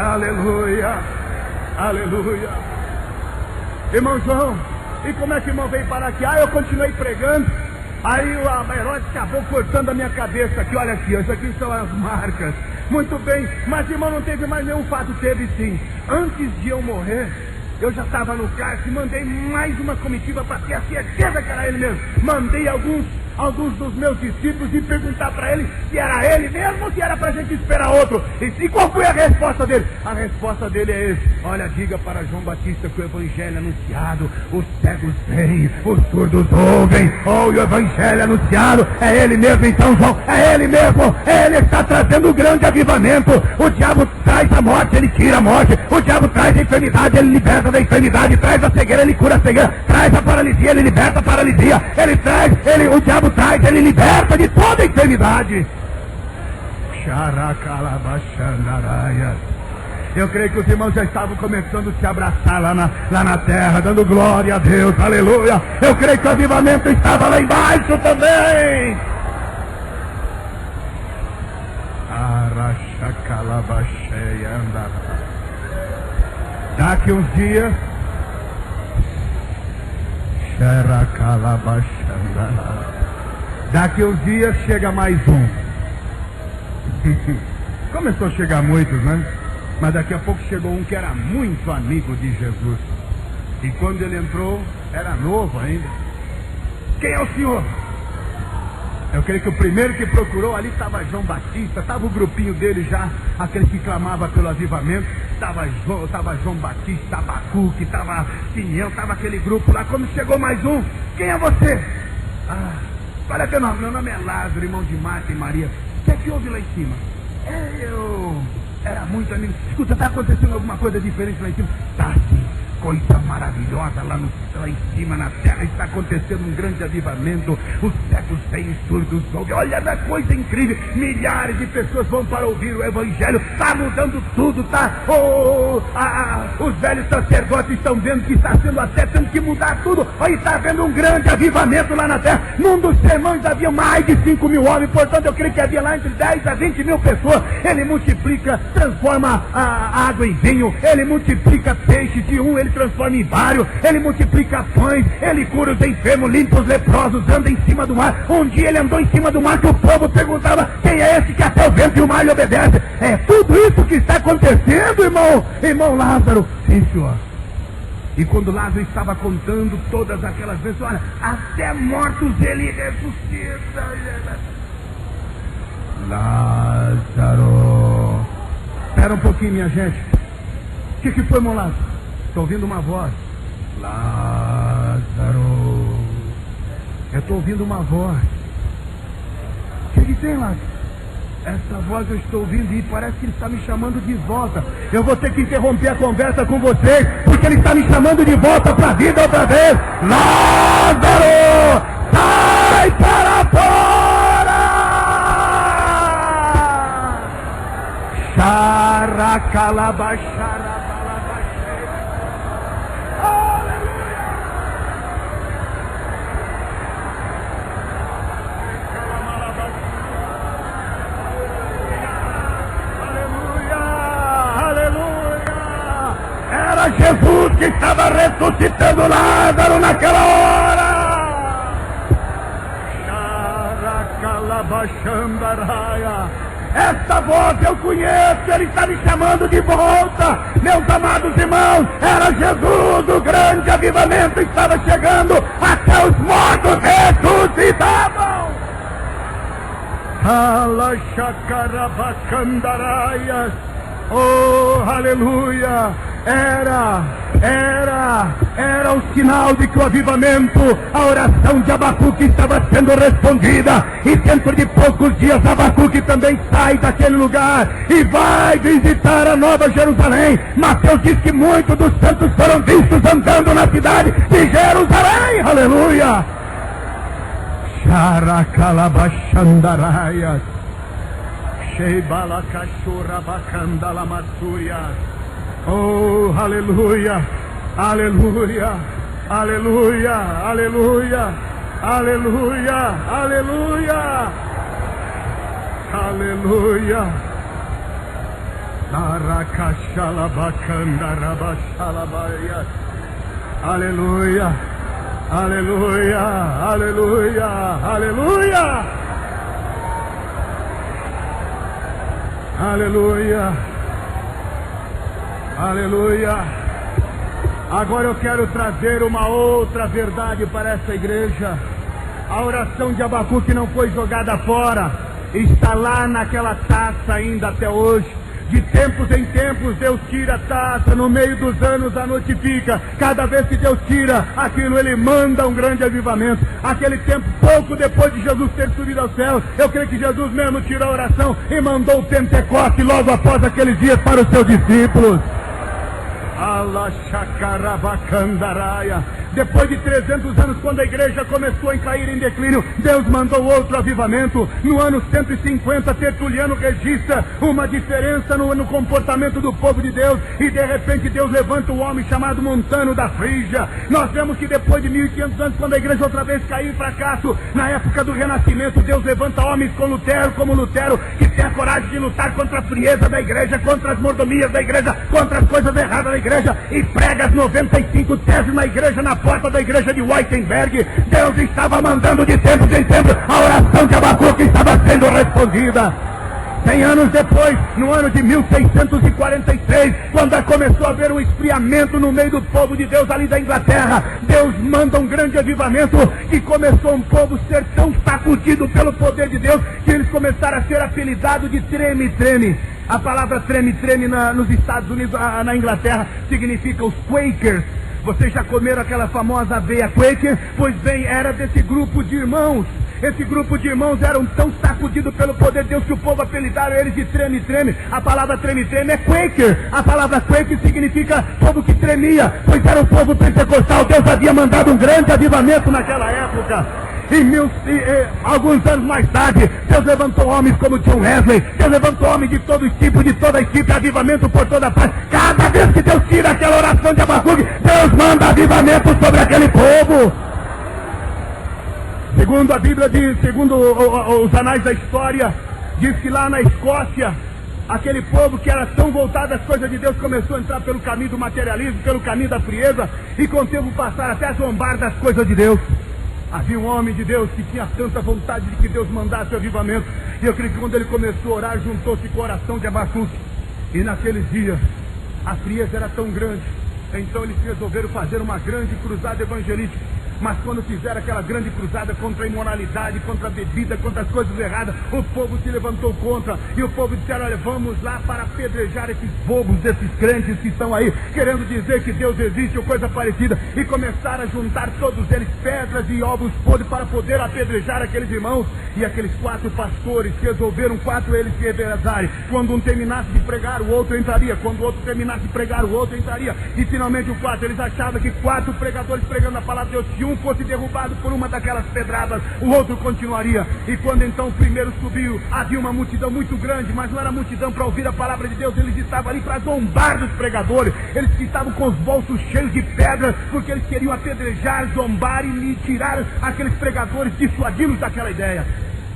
Aleluia. Aleluia. Irmão João, e como é que o irmão veio parar aqui? Eu continuei pregando. Aí o Herodes acabou cortando a minha cabeça aqui. Olha aqui, isso aqui são as marcas. Muito bem, mas irmão, não teve mais nenhum fato. Teve sim. Antes de eu morrer, eu já estava no cárcere, mandei mais uma comitiva para ter a certeza que era ele mesmo. Mandei alguns dos meus discípulos e perguntar para ele se era ele mesmo ou se era para a gente esperar outro. E qual foi a resposta dele? A resposta dele é esse: olha, diga para João Batista que o evangelho é anunciado, os cegos veem, os surdos ouvem. O evangelho é anunciado, é ele mesmo. Então, João, é ele mesmo. Ele está trazendo um grande avivamento. O diabo traz a morte, ele tira a morte. O diabo traz a enfermidade, ele liberta da enfermidade. Traz a cegueira, ele cura a cegueira. Traz a paralisia, ele liberta a paralisia. O diabo traz, ele liberta de toda a enfermidade. Eu creio que os irmãos já estavam começando a se abraçar lá na terra, dando glória a Deus, aleluia. Eu creio que o avivamento estava lá embaixo também. Daqui uns dias, daqui uns dias chega mais um. Começou a chegar muitos, né? Mas daqui a pouco chegou um que era muito amigo de Jesus. E quando ele entrou, era novo ainda. Quem é o senhor? Eu creio que o primeiro que procurou ali estava João Batista, estava o grupinho dele já, aquele que clamava pelo avivamento. Estava João Batista, Abacuque, estava Simeão, estava aquele grupo lá. Quando chegou mais um: quem é você? Olha teu nome. Meu nome é Lázaro, irmão de Marta e Maria. O que é que houve lá em cima? Eu era muito amigo. Escuta, está acontecendo alguma coisa diferente lá em cima? Tá sim. Coisa maravilhosa lá em cima na terra. Está acontecendo um grande avivamento. Os cegos veem, os surdos ouvem. Olha, é coisa incrível. Milhares de pessoas vão para ouvir o evangelho. Está mudando tudo, tá? Os velhos sacerdotes estão vendo que está sendo até tendo que mudar tudo. Aí está havendo um grande avivamento lá na terra. Num dos sermões havia mais de 5 mil homens. Portanto, eu creio que havia lá entre 10 a 20 mil pessoas. Ele multiplica, transforma a água em vinho. Ele multiplica peixes de um, ele transforma em vários. Ele multiplica pães, ele cura os enfermos, limpa os leprosos, anda em cima do mar. Um dia ele andou em cima do mar que o povo perguntava: quem é esse que até o vento e o mar lhe obedece? É tudo isso que está acontecendo, irmão Lázaro. Sim, senhor. E quando Lázaro estava contando todas aquelas vezes, olha, até mortos ele ressuscita. Lázaro. Espera um pouquinho, minha gente. O que foi, molado? Estou ouvindo uma voz. Lázaro. Eu estou ouvindo uma voz. O que tem, Lázaro? Essa voz eu estou ouvindo e parece que ele está me chamando de volta. Eu vou ter que interromper a conversa com vocês, porque ele está me chamando de volta para a vida outra vez. Lázaro, sai para fora! Xaracalabaxara. Jesus que estava ressuscitando Lázaro naquela hora. Essa voz eu conheço, ele está me chamando de volta. Meus amados irmãos, era Jesus, o grande avivamento estava chegando, até os mortos ressuscitavam. Oh, aleluia! Era o sinal de que o avivamento, a oração de Abacuque estava sendo respondida. E dentro de poucos dias Abacuque também sai daquele lugar e vai visitar a Nova Jerusalém. Mateus diz que muitos dos santos foram vistos andando na cidade de Jerusalém. Aleluia! Xaracalabaxandaraias. Oh, aleluia, aleluia, aleluia, aleluia, aleluia, aleluia, aleluia. Aleluia, aleluia, aleluia, aleluia. Aleluia, aleluia. Agora eu quero trazer uma outra verdade para essa igreja. A oração de Abacuque não foi jogada fora, está lá naquela taça ainda até hoje. De tempos em tempos Deus tira a taça, no meio dos anos a notifica. Cada vez que Deus tira aquilo, Ele manda um grande avivamento. Aquele tempo, pouco depois de Jesus ter subido aos céus, eu creio que Jesus mesmo tirou a oração e mandou o Pentecoste logo após aqueles dias para os seus discípulos. Depois de 300 anos, quando a igreja começou a cair em declínio, Deus mandou outro avivamento. No ano 150, Tertuliano registra uma diferença no comportamento do povo de Deus, e de repente Deus levanta um homem chamado Montano da Frígia. Nós vemos que depois de 1500 anos, quando a igreja outra vez caiu em fracasso, na época do Renascimento, Deus levanta homens como Lutero, que tem a coragem de lutar contra a frieza da igreja, contra as mordomias da igreja, contra as coisas erradas da igreja, e prega as 95 teses na igreja, na porta da igreja de Wittenberg. Deus estava mandando de tempos em tempos, a oração de Abacuque estava sendo respondida. 100 anos depois, no ano de 1643, quando começou a haver um esfriamento no meio do povo de Deus ali da Inglaterra, Deus manda um grande avivamento, e começou um povo ser tão sacudido pelo poder de Deus, que eles começaram a ser apelidados de treme-treme. A palavra treme-treme nos Estados Unidos, na Inglaterra, significa os Quakers. Vocês já comeram aquela famosa aveia Quaker? Pois bem, era desse grupo de irmãos. Esse grupo de irmãos eram tão sacudidos pelo poder de Deus que o povo apelidaram eles de treme-treme. A palavra treme-treme é Quaker. A palavra Quaker significa povo que tremia, pois era o povo pentecostal. Deus havia mandado um grande avivamento naquela época. Alguns anos mais tarde, Deus levantou homens como John Wesley. Deus levantou homens de todo tipo, de toda equipe, avivamento por toda parte. Cada vez que Deus tira aquela oração de Abacuque, Deus manda avivamento sobre aquele povo. Segundo a Bíblia diz, segundo os anais da história, diz que lá na Escócia, aquele povo que era tão voltado às coisas de Deus começou a entrar pelo caminho do materialismo, pelo caminho da frieza, e com o tempo passaram até a zombar das coisas de Deus. Havia um homem de Deus que tinha tanta vontade de que Deus mandasse o avivamento, e eu creio que quando ele começou a orar, juntou-se com a oração de Abacuque. E naqueles dias, a frieza era tão grande, então eles resolveram fazer uma grande cruzada evangelística. mas quando fizeram aquela grande cruzada contra a imoralidade, contra a bebida, contra as coisas erradas, o povo se levantou contra, e o povo disse: olha, vamos lá para apedrejar esses bobos, esses crentes que estão aí, querendo dizer que Deus existe ou coisa parecida, e começaram a juntar todos eles pedras e ovos podres para poder apedrejar aqueles irmãos, e aqueles 4 pastores resolveram 4 eles se revezarem. Quando um terminasse de pregar, o outro entraria, quando o outro terminasse de pregar, o outro entraria, e finalmente o 4, eles achavam que 4 pregadores pregando a palavra de Deus, se um fosse derrubado por uma daquelas pedradas, o outro continuaria. E quando então o primeiro subiu, havia uma multidão muito grande, mas não era multidão para ouvir a palavra de Deus, eles estavam ali para zombar dos pregadores, eles estavam com os bolsos cheios de pedras, porque eles queriam apedrejar, zombar e tirar aqueles pregadores, dissuadi-los daquela ideia.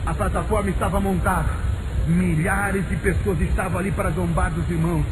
A plataforma estava montada, milhares de pessoas estavam ali para zombar dos irmãos.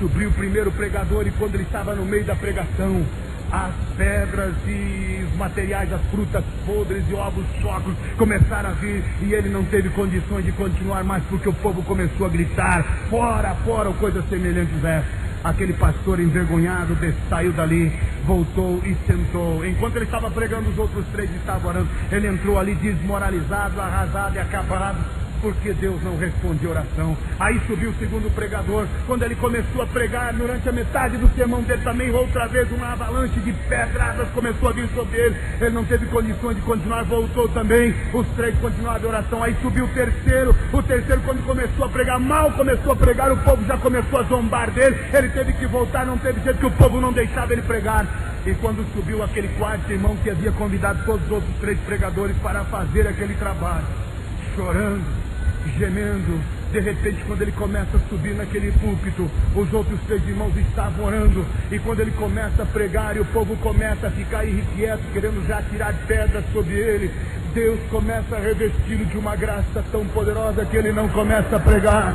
Subiu o primeiro pregador, e quando ele estava no meio da pregação, as pedras e os materiais, as frutas podres e ovos socos começaram a vir, e ele não teve condições de continuar mais, porque o povo começou a gritar: fora, fora, ou coisas semelhantes a essa. Aquele pastor envergonhado saiu dali, voltou e sentou. Enquanto ele estava pregando, os outros 3 estavam orando. Ele entrou ali desmoralizado, arrasado e acabado, porque Deus não respondia oração. Aí subiu o segundo pregador. Quando ele começou a pregar, durante a metade do sermão dele também, outra vez uma avalanche de pedradas começou a vir sobre ele. Ele não teve condições de continuar, voltou também. Os 3 continuaram a oração. Aí subiu o terceiro. O terceiro, quando começou a pregar, mal começou a pregar, o povo já começou a zombar dele. Ele teve que voltar, não teve jeito, que o povo não deixava ele pregar. E quando subiu aquele 4º irmão que havia convidado todos os outros 3 pregadores para fazer aquele trabalho, chorando, gemendo, de repente, quando ele começa a subir naquele púlpito, os outros 3 irmãos estavam orando, e quando ele começa a pregar e o povo começa a ficar irrequieto, querendo já tirar pedras sobre ele, Deus começa a revesti-lo de uma graça tão poderosa que ele não começa a pregar,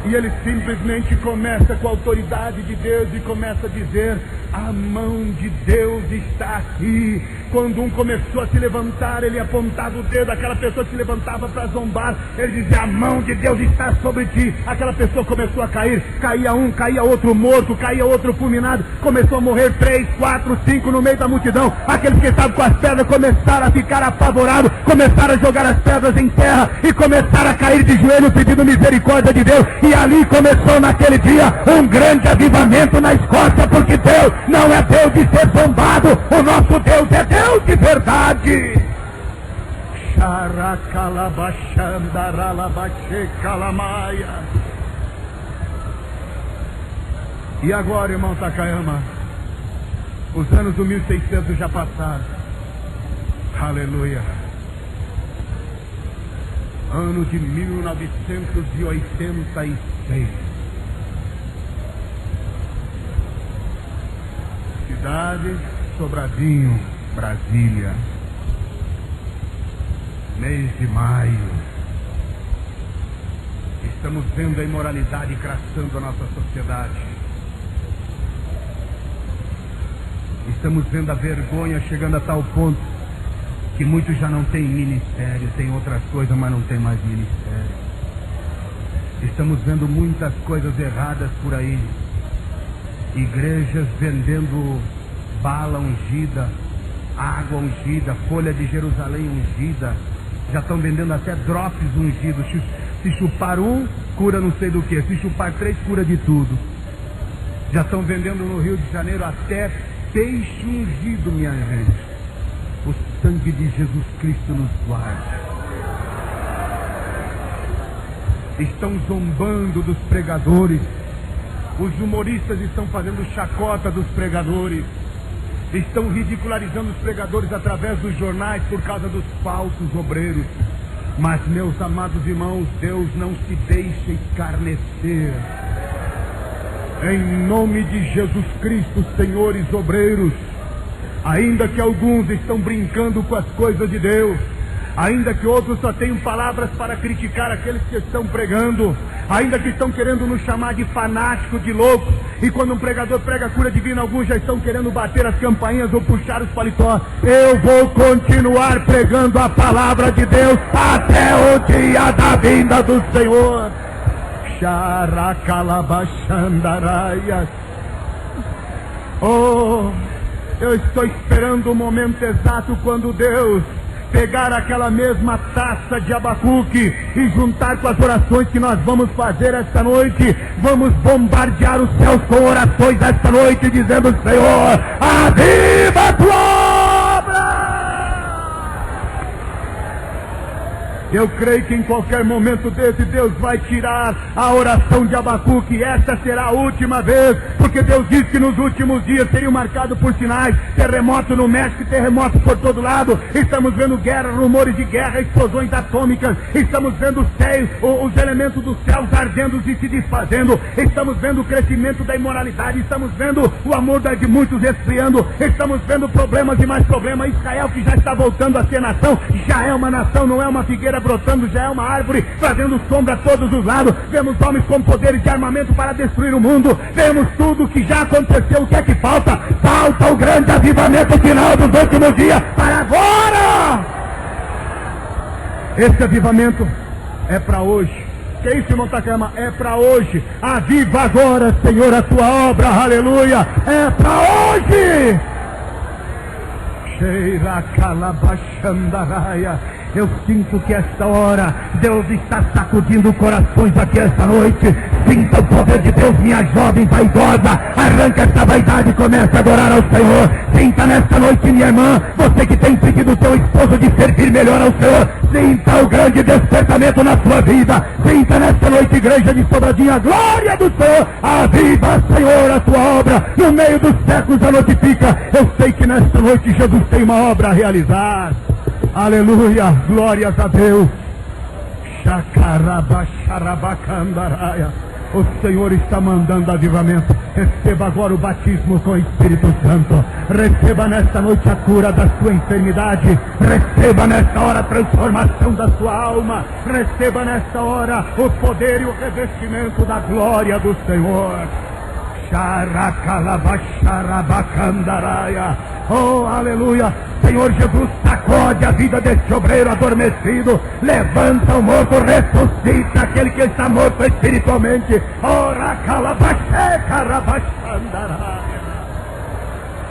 e ele simplesmente começa com a autoridade de Deus e começa a dizer: a mão de Deus está aqui. Quando um começou a se levantar, ele apontava o dedo, aquela pessoa que se levantava para zombar, ele dizia: a mão de Deus está sobre ti. Aquela pessoa começou a cair, caía um, caía outro morto, caía outro fulminado, começou a morrer 3, 4, 5 no meio da multidão. Aqueles que estavam com as pedras começaram a ficar apavorados, começaram a jogar as pedras em terra e começaram a cair de joelho pedindo misericórdia de Deus. E ali começou naquele dia um grande avivamento na Escócia, porque Deus não é Deus de ser zombado, o nosso Deus é Deus de verdade. E agora, irmão Takayama, os anos do 1600 já passaram. Aleluia. Ano de 1986. Cidade Sobradinho, Brasília. Mês de maio. Estamos vendo a imoralidade crescendo a nossa sociedade. Estamos vendo a vergonha chegando a tal ponto que muitos já não têm ministério, tem outras coisas, mas não tem mais ministério. Estamos vendo muitas coisas erradas por aí. Igrejas vendendo bala ungida, água ungida, folha de Jerusalém ungida. Já estão vendendo até drops ungidos. Se chupar um, cura não sei do que. Se chupar 3, cura de tudo. Já estão vendendo no Rio de Janeiro até peixe ungido, minha gente. O sangue de Jesus Cristo nos guarde. Estão zombando dos pregadores. Os humoristas estão fazendo chacota dos pregadores. Estão ridicularizando os pregadores através dos jornais por causa dos falsos obreiros. Mas, meus amados irmãos, Deus não se deixa escarnecer. Em nome de Jesus Cristo, senhores obreiros, ainda que alguns estão brincando com as coisas de Deus, ainda que outros só tenham palavras para criticar aqueles que estão pregando, ainda que estão querendo nos chamar de fanáticos, de loucos, e quando um pregador prega a cura divina, alguns já estão querendo bater as campainhas ou puxar os paletós. Eu vou continuar pregando a palavra de Deus até o dia da vinda do Senhor. Xaracalabachandaraias. Oh, Eu estou esperando o momento exato quando Deus pegar aquela mesma taça de Abacuque e juntar com as orações que nós vamos fazer esta noite. Vamos bombardear os céus com orações esta noite, dizendo: Senhor, aviva a tua obra. Eu creio que em qualquer momento desse Deus vai tirar a oração de Abacuque. Esta será a última vez, porque Deus disse que nos últimos dias seriam marcados por sinais: terremoto no México, terremoto por todo lado. Estamos vendo guerra, rumores de guerra, explosões atômicas. Estamos vendo os elementos dos céus ardendo e se desfazendo. Estamos vendo o crescimento da imoralidade. Estamos vendo o amor de muitos esfriando. Estamos vendo problemas e mais problemas. Israel, que já está voltando a ser nação, já é uma nação, não é uma figueira brotando, já é uma árvore trazendo sombra a todos os lados. Vemos homens com poderes de armamento para destruir o mundo. Vemos tudo que já aconteceu. O que é que falta? Falta o grande avivamento final dos últimos dias para agora. Esse avivamento é para hoje. Que isso, irmão Takayama? É para hoje. Aviva agora, Senhor, a tua obra, aleluia. É para hoje. Sheira Kalabashandaraia. Eu sinto que esta hora Deus está sacudindo corações aqui esta noite. Sinta o poder de Deus, minha jovem vaidosa. Arranca essa vaidade e comece a adorar ao Senhor. Sinta nesta noite, minha irmã, você que tem pedido o seu esposo de servir melhor ao Senhor. Sinta o grande despertamento na sua vida. Sinta nesta noite, igreja de Sobradinho, a glória do Senhor. Aviva, Senhor, a tua obra. No meio dos séculos a notifica. Eu sei que nesta noite Jesus tem uma obra a realizar. Aleluia, glórias a Deus. Shakarabacharabacandaraia. O Senhor está mandando avivamento. Receba agora o batismo com o Espírito Santo. Receba nesta noite a cura da sua enfermidade. Receba nesta hora a transformação da sua alma. Receba nesta hora o poder e o revestimento da glória do Senhor. Sharakalabacharabacandaraia. Oh, aleluia. Senhor Jesus, sacode a vida deste obreiro adormecido. Levanta o morto, ressuscita aquele que está morto espiritualmente.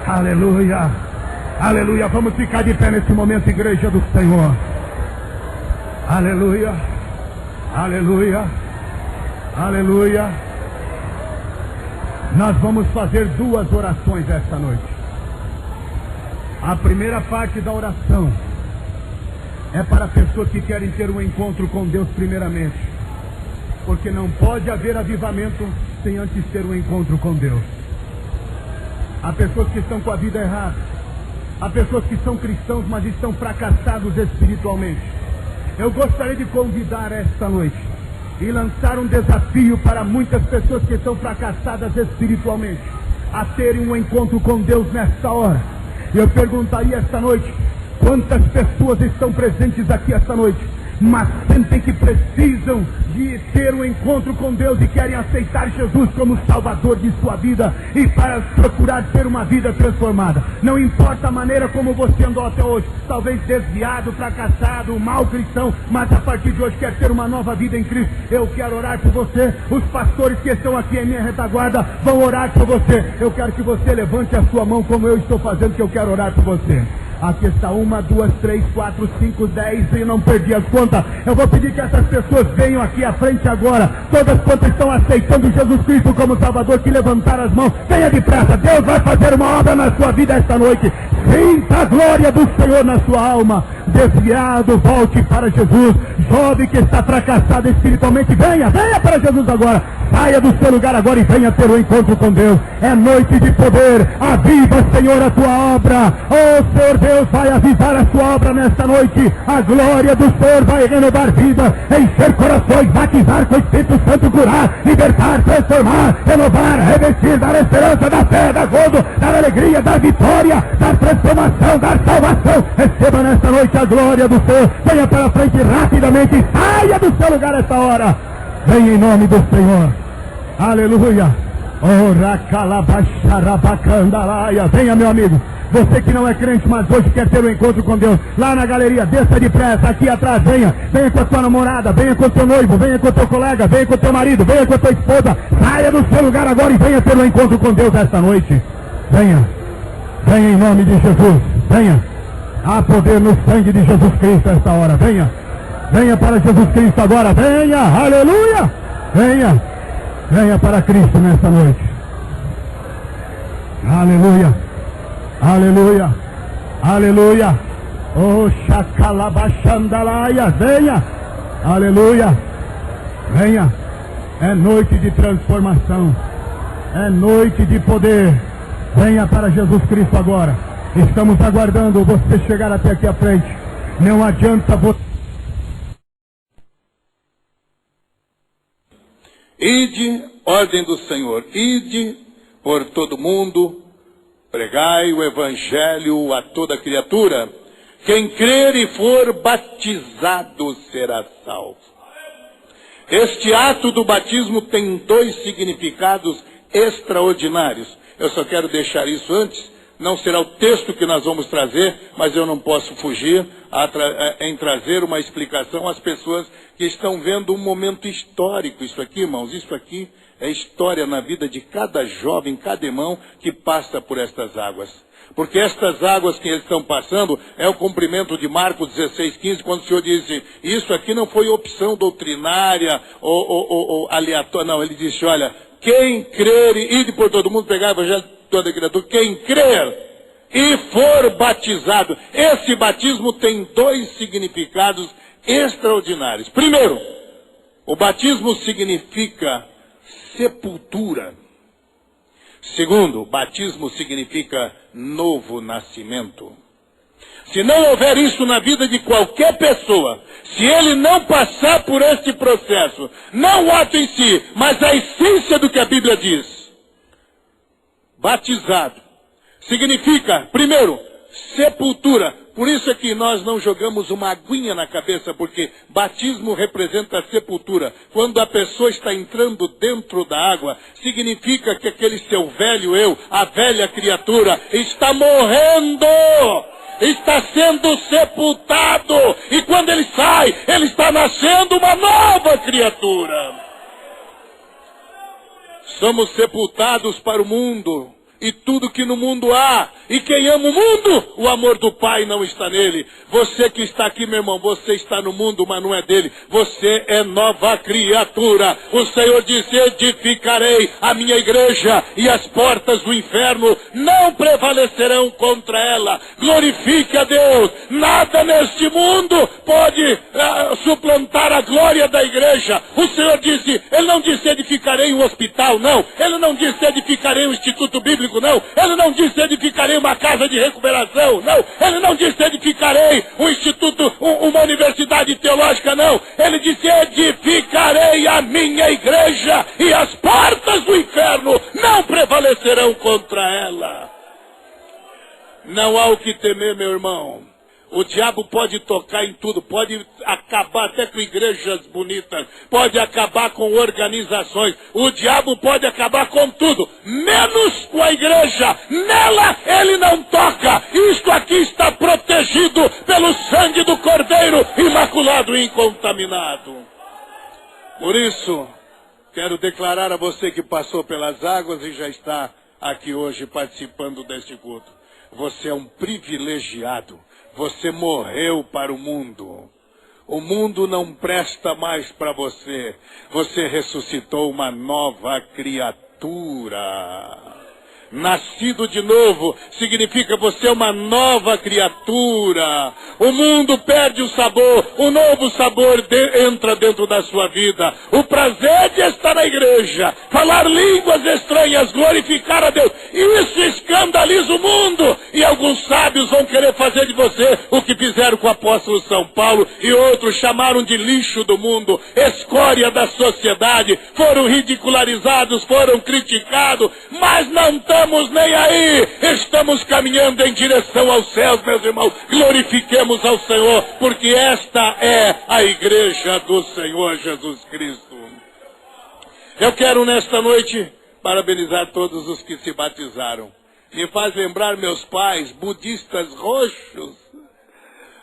Aleluia. Aleluia. Vamos ficar de pé nesse momento, igreja do Senhor. Aleluia. Aleluia. Aleluia. Nós vamos fazer duas orações esta noite. A primeira parte da oração é para pessoas que querem ter um encontro com Deus primeiramente. Porque não pode haver avivamento sem antes ter um encontro com Deus. Há pessoas que estão com a vida errada. Há pessoas que são cristãos, mas estão fracassados espiritualmente. Eu gostaria de convidar esta noite e lançar um desafio para muitas pessoas que estão fracassadas espiritualmente a terem um encontro com Deus nesta hora. Eu perguntaria esta noite: quantas pessoas estão presentes aqui esta noite, mas sentem que precisam de ter um encontro com Deus e querem aceitar Jesus como Salvador de sua vida e para procurar ter uma vida transformada? Não importa a maneira como você andou até hoje, talvez desviado, fracassado, um mau cristão, mas a partir de hoje quer ter uma nova vida em Cristo. Eu quero orar por você. Os pastores que estão aqui em minha retaguarda vão orar por você. Eu quero que você levante a sua mão como eu estou fazendo, que eu quero orar por você. Aqui está 1, 2, 3, 4, 5, 10, e não perdi as contas. Eu vou pedir que essas pessoas venham aqui à frente agora. Todas quantas estão aceitando Jesus Cristo como Salvador, que levantaram as mãos, venha depressa. Deus vai fazer uma obra na sua vida esta noite. Sinta a glória do Senhor na sua alma. Desviado, volte para Jesus. Jovem que está fracassado espiritualmente, venha para Jesus agora. Saia do seu lugar agora e venha ter um encontro com Deus. É noite de poder. Aviva, Senhor, a tua obra. Oh, Senhor Deus, vai avivar a sua obra nesta noite. A glória do Senhor vai renovar vida, encher corações, batizar com o Espírito Santo, curar, libertar, transformar, renovar, revestir, dar esperança, dar fé, dar gozo, dar alegria, dar vitória, dar transformação, dar salvação. Receba nesta noite a glória do Senhor. Venha para frente rapidamente. Saia do seu lugar esta hora. Venha em nome do Senhor. Aleluia. Venha, meu amigo. Você que não é crente, mas hoje quer ter um encontro com Deus, lá na galeria, desça depressa, aqui atrás, venha com a sua namorada, venha com o teu noivo, venha com o teu colega, venha com o teu marido, venha com a tua esposa, saia do seu lugar agora e venha ter um encontro com Deus esta noite. Venha em nome de Jesus. Venha. Há poder no sangue de Jesus Cristo esta hora. Venha. Venha para Jesus Cristo agora. Venha. Aleluia. Venha. Venha para Cristo nesta noite. Aleluia. Aleluia. Aleluia. Oh, Shakalabashandalaia. Venha. Aleluia. Venha. É noite de transformação. É noite de poder. Venha para Jesus Cristo agora. Estamos aguardando você chegar até aqui à frente. Não adianta você. Ide, ordem do Senhor, ide por todo mundo, pregai o evangelho a toda criatura. Quem crer e for batizado será salvo. Este ato do batismo tem dois significados extraordinários. Eu só quero deixar isso antes. Não será o texto que nós vamos trazer, mas eu não posso fugir em trazer uma explicação às pessoas que estão vendo um momento histórico. Isso aqui, irmãos, isso aqui é história na vida de cada jovem, cada irmão que passa por estas águas. Porque estas águas que eles estão passando é o cumprimento de Marcos 16:15, quando o Senhor disse, isso aqui não foi opção doutrinária ou aleatória. Não, ele disse, olha, quem crer e ide por todo mundo, pegar o evangelho de toda criatura, quem crer e for batizado. Esse batismo tem dois significados extraordinários. Primeiro, o batismo significa sepultura. Segundo, batismo significa novo nascimento. Se não houver isso na vida de qualquer pessoa, se ele não passar por este processo, não o ato em si, mas a essência do que a Bíblia diz, batizado, significa, primeiro, sepultura. Por isso é que nós não jogamos uma aguinha na cabeça, porque batismo representa a sepultura. Quando a pessoa está entrando dentro da água, significa que aquele seu velho eu, a velha criatura, está morrendo, está sendo sepultado. E quando ele sai, ele está nascendo uma nova criatura. Somos sepultados para o mundo e tudo que no mundo há. E quem ama o mundo, o amor do Pai não está nele. Você que está aqui, meu irmão, você está no mundo, mas não é dele. Você é nova criatura. O Senhor disse, edificarei a minha igreja e as portas do inferno não prevalecerão contra ela. Glorifique a Deus. Nada neste mundo pode suplantar a glória da igreja. O Senhor disse, ele não disse edificarei um hospital, não. Ele não disse edificarei um instituto bíblico, não. Ele não disse edificarei uma casa de recuperação, não. Ele não disse edificarei um instituto, uma universidade teológica, não. Ele disse edificarei a minha igreja e as portas do inferno não prevalecerão contra ela. Não há o que temer, meu irmão. O diabo pode tocar em tudo, pode acabar até com igrejas bonitas, pode acabar com organizações, o diabo pode acabar com tudo, menos com a igreja. Nela ele não toca. Isto aqui está protegido pelo sangue do Cordeiro, imaculado e incontaminado. Por isso, quero declarar a você que passou pelas águas e já está aqui hoje participando deste culto. Você é um privilegiado. Você morreu para o mundo. O mundo não presta mais para você. Você ressuscitou uma nova criatura. Nascido de novo significa você é uma nova criatura. O mundo perde o sabor, o novo sabor entra dentro da sua vida. O prazer de estar na igreja, falar línguas estranhas, glorificar a Deus, isso escandaliza o mundo. E alguns sábios vão querer fazer de você o que fizeram com o apóstolo São Paulo, e outros chamaram de lixo do mundo, escória da sociedade, foram ridicularizados, foram criticados, mas não estamos nem aí. Estamos caminhando em direção aos céus, meus irmãos. Glorifiquemos ao Senhor, porque esta é a igreja do Senhor Jesus Cristo. Eu quero nesta noite parabenizar todos os que se batizaram. Me faz lembrar meus pais, budistas roxos.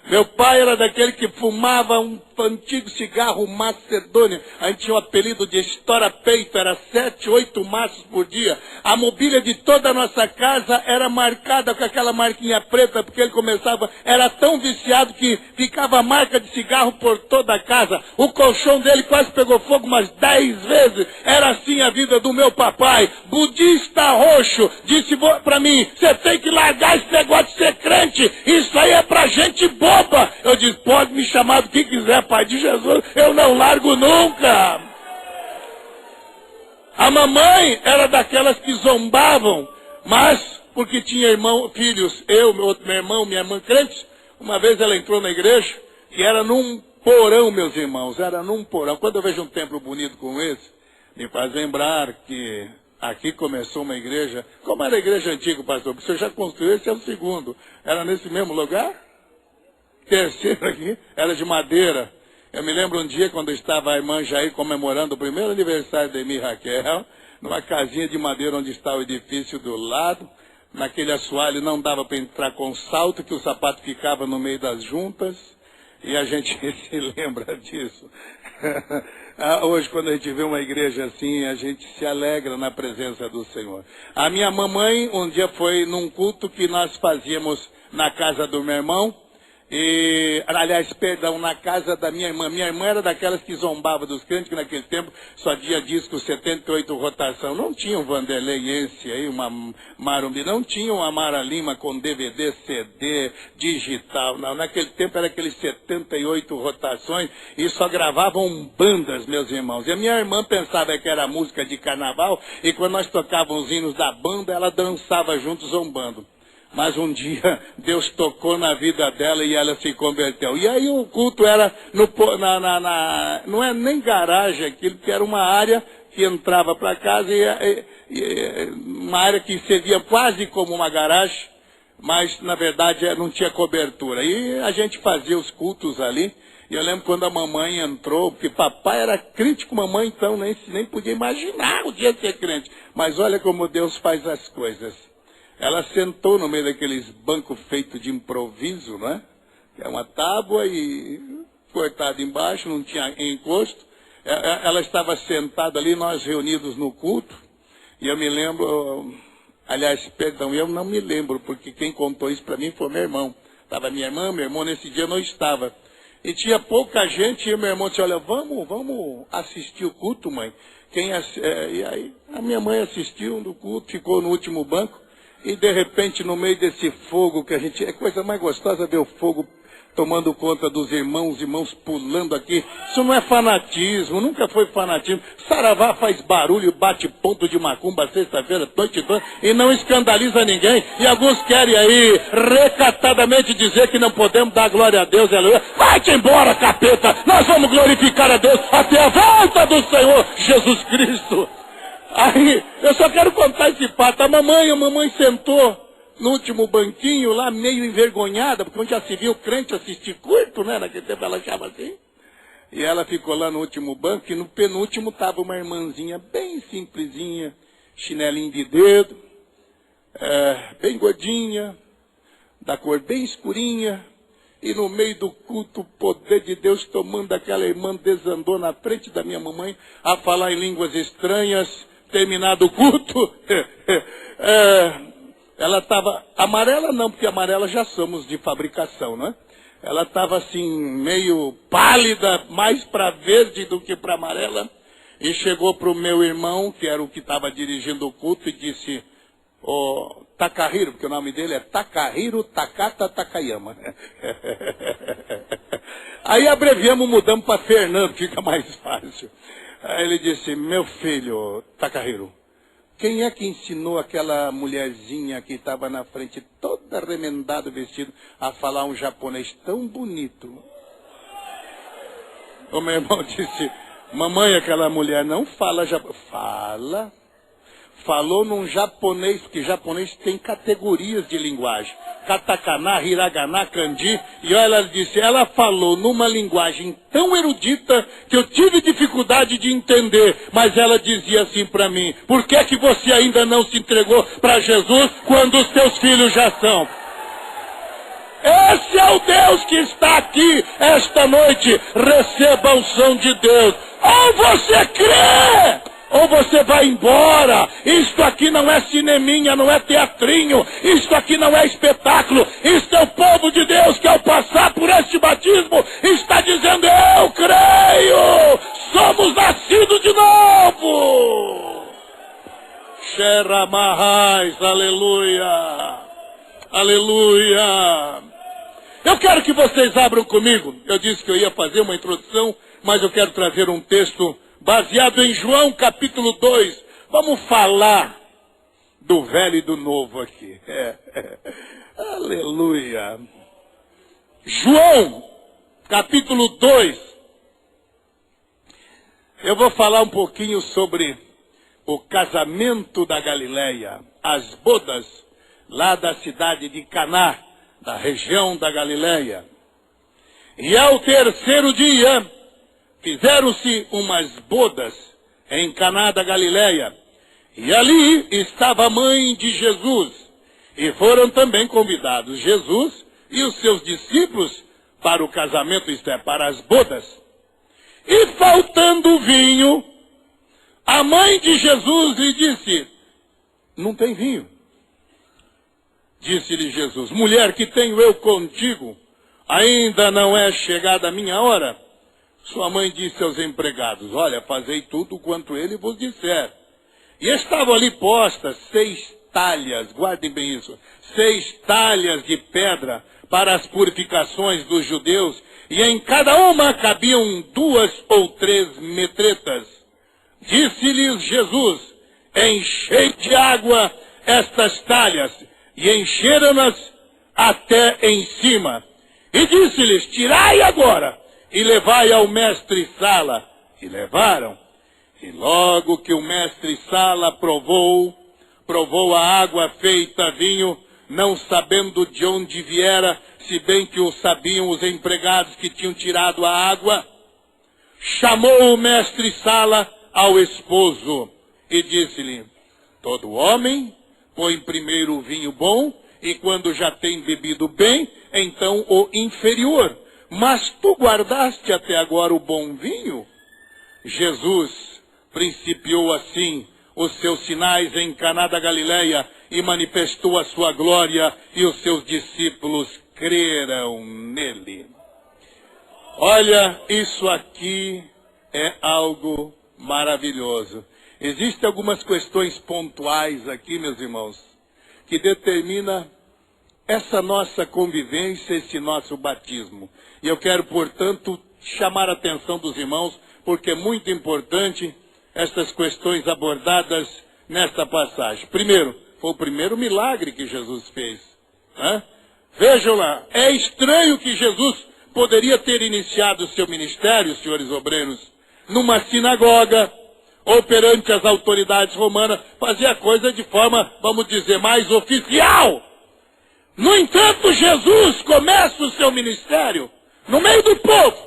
Meu pai era daquele que fumava um antigo cigarro Macedônia. A gente tinha o apelido de estoura peito, era 7, 8 maços por dia. A mobília de toda a nossa casa era marcada com aquela marquinha preta, porque ele começava, era tão viciado que ficava marca de cigarro por toda a casa. O colchão dele quase pegou fogo umas 10 vezes. Era assim a vida do meu papai. Budista roxo, disse para mim, você tem que largar esse negócio de ser crente. Isso aí é pra gente boa. Eu disse, pode me chamar do que quiser, Pai de Jesus, eu não largo nunca. A mamãe era daquelas que zombavam, mas porque tinha filhos, meu irmão, minha irmã crentes, uma vez ela entrou na igreja, que era num porão, meus irmãos, era num porão. Quando eu vejo um templo bonito como esse, me faz lembrar que aqui começou uma igreja, como era a igreja antiga, pastor, porque o senhor já construiu, esse é o segundo, era nesse mesmo lugar? Terceiro aqui, era de madeira. Eu me lembro um dia quando estava a irmã Jair comemorando o primeiro aniversário da Emi Raquel, numa casinha de madeira onde está o edifício do lado. Naquele assoalho não dava para entrar com salto, que o sapato ficava no meio das juntas. E a gente se lembra disso. Hoje, quando a gente vê uma igreja assim, a gente se alegra na presença do Senhor. A minha mamãe um dia foi num culto que nós fazíamos na casa do meu irmão. Na casa da minha irmã. Minha irmã era daquelas que zombava dos crentes, que naquele tempo só tinha disco 78 rotação. Não tinha um Vanderleiense aí, uma Marumbi, não tinha uma Mara Lima com DVD, CD, digital. Não, naquele tempo era aqueles 78 rotações e só gravavam bandas, meus irmãos. E a minha irmã pensava que era música de carnaval e quando nós tocávamos os hinos da banda, ela dançava junto zombando. Mas um dia Deus tocou na vida dela e ela se converteu. E aí o culto era, não é nem garagem aquilo, que era uma área que entrava para casa, uma área que servia quase como uma garagem, mas na verdade não tinha cobertura. E a gente fazia os cultos ali. E eu lembro quando a mamãe entrou, porque papai era crente com mamãe, então nem podia imaginar o dia de ser crente. Mas olha como Deus faz as coisas. Ela sentou no meio daqueles bancos feitos de improviso, né? Que é uma tábua e cortada embaixo, não tinha encosto. Ela estava sentada ali, nós reunidos no culto. E eu me lembro, eu não me lembro, porque quem contou isso para mim foi meu irmão. Estava minha irmã, meu irmão nesse dia não estava. E tinha pouca gente e meu irmão disse, olha, vamos assistir o culto, mãe. E aí a minha mãe assistiu no culto, ficou no último banco. E de repente, no meio desse fogo que é coisa mais gostosa ver o fogo tomando conta dos irmãos pulando aqui. Isso não é fanatismo, nunca foi fanatismo. Saravá faz barulho, bate ponto de macumba sexta-feira, noite e não escandaliza ninguém. E alguns querem aí recatadamente dizer que não podemos dar glória a Deus. Vai-te embora, capeta! Nós vamos glorificar a Deus até a volta do Senhor Jesus Cristo. Aí, eu só quero contar esse fato. A mamãe sentou no último banquinho lá, meio envergonhada, porque onde já se viu crente assistir curto, né? Naquele tempo ela achava assim. E ela ficou lá no último banco, e no penúltimo estava uma irmãzinha bem simplesinha, chinelinho de dedo, bem gordinha, da cor bem escurinha. E no meio do culto, o poder de Deus tomando aquela irmã, desandou na frente da minha mamãe a falar em línguas estranhas. Terminado o culto, ela estava amarela não, porque amarela já somos de fabricação, né? Ela estava assim, meio pálida, mais para verde do que para amarela, e chegou para o meu irmão, que era o que estava dirigindo o culto, e disse, Takahiro, porque o nome dele é Takahiro Takata Takayama. Aí abreviamos, mudamos para Fernando, fica mais fácil. Aí ele disse, meu filho, Takahiro, quem é que ensinou aquela mulherzinha que estava na frente, toda remendada, vestido, a falar um japonês tão bonito? O meu irmão disse, mamãe, aquela mulher não fala japonês. Fala. Falou num japonês, porque japonês tem categorias de linguagem. Katakana, hiragana, kanji. E ela disse, ela falou numa linguagem tão erudita que eu tive dificuldade de entender. Mas ela dizia assim para mim, por que que você ainda não se entregou para Jesus quando os teus filhos já são? Esse é o Deus que está aqui esta noite. Receba a unção de Deus. Ou você crê, ou você vai embora. Isto aqui não é cineminha, não é teatrinho. Isto aqui não é espetáculo. Isto é o povo de Deus que ao passar por este batismo está dizendo: eu creio, somos nascidos de novo. Xeramahais, aleluia, aleluia. Eu quero que vocês abram comigo. Eu disse que eu ia fazer uma introdução, mas eu quero trazer um texto baseado em João capítulo 2. Vamos falar do velho e do novo aqui. Aleluia. João capítulo 2. Eu vou falar um pouquinho sobre o casamento da Galileia, as bodas lá da cidade de Caná, da região da Galileia. E ao terceiro dia, fizeram-se umas bodas em Caná da Galileia. E ali estava a mãe de Jesus. E foram também convidados Jesus e os seus discípulos para o casamento, isto é, para as bodas. E faltando vinho, a mãe de Jesus lhe disse: não tem vinho. Disse-lhe Jesus: mulher, que tenho eu contigo? Ainda não é chegada a minha hora? Sua mãe disse aos empregados: olha, fazei tudo quanto ele vos disser. E estavam ali postas 6 talhas, guardem bem isso, 6 talhas de pedra para as purificações dos judeus, e em cada uma cabiam 2 ou 3 metretas. Disse-lhes Jesus: enchei de água estas talhas, e encheram-nas até em cima. E disse-lhes: tirai agora, e levai ao mestre-sala. E levaram. E logo que o mestre-sala provou a água feita vinho, não sabendo de onde viera, se bem que o sabiam os empregados que tinham tirado a água, chamou o mestre-sala ao esposo e disse-lhe: todo homem põe primeiro o vinho bom, e quando já tem bebido bem, então o inferior. Mas tu guardaste até agora o bom vinho? Jesus principiou assim os seus sinais em Caná da Galileia e manifestou a sua glória, e os seus discípulos creram nele. Olha, isso aqui é algo maravilhoso. Existem algumas questões pontuais aqui, meus irmãos, que determinam essa nossa convivência, esse nosso batismo. E eu quero, portanto, chamar a atenção dos irmãos, porque é muito importante estas questões abordadas nesta passagem. Primeiro, foi o primeiro milagre que Jesus fez. Vejam lá, é estranho que Jesus poderia ter iniciado o seu ministério, senhores obreiros, numa sinagoga, ou perante as autoridades romanas, fazia a coisa de forma, vamos dizer, mais oficial. No entanto, Jesus começa o seu ministério no meio do povo.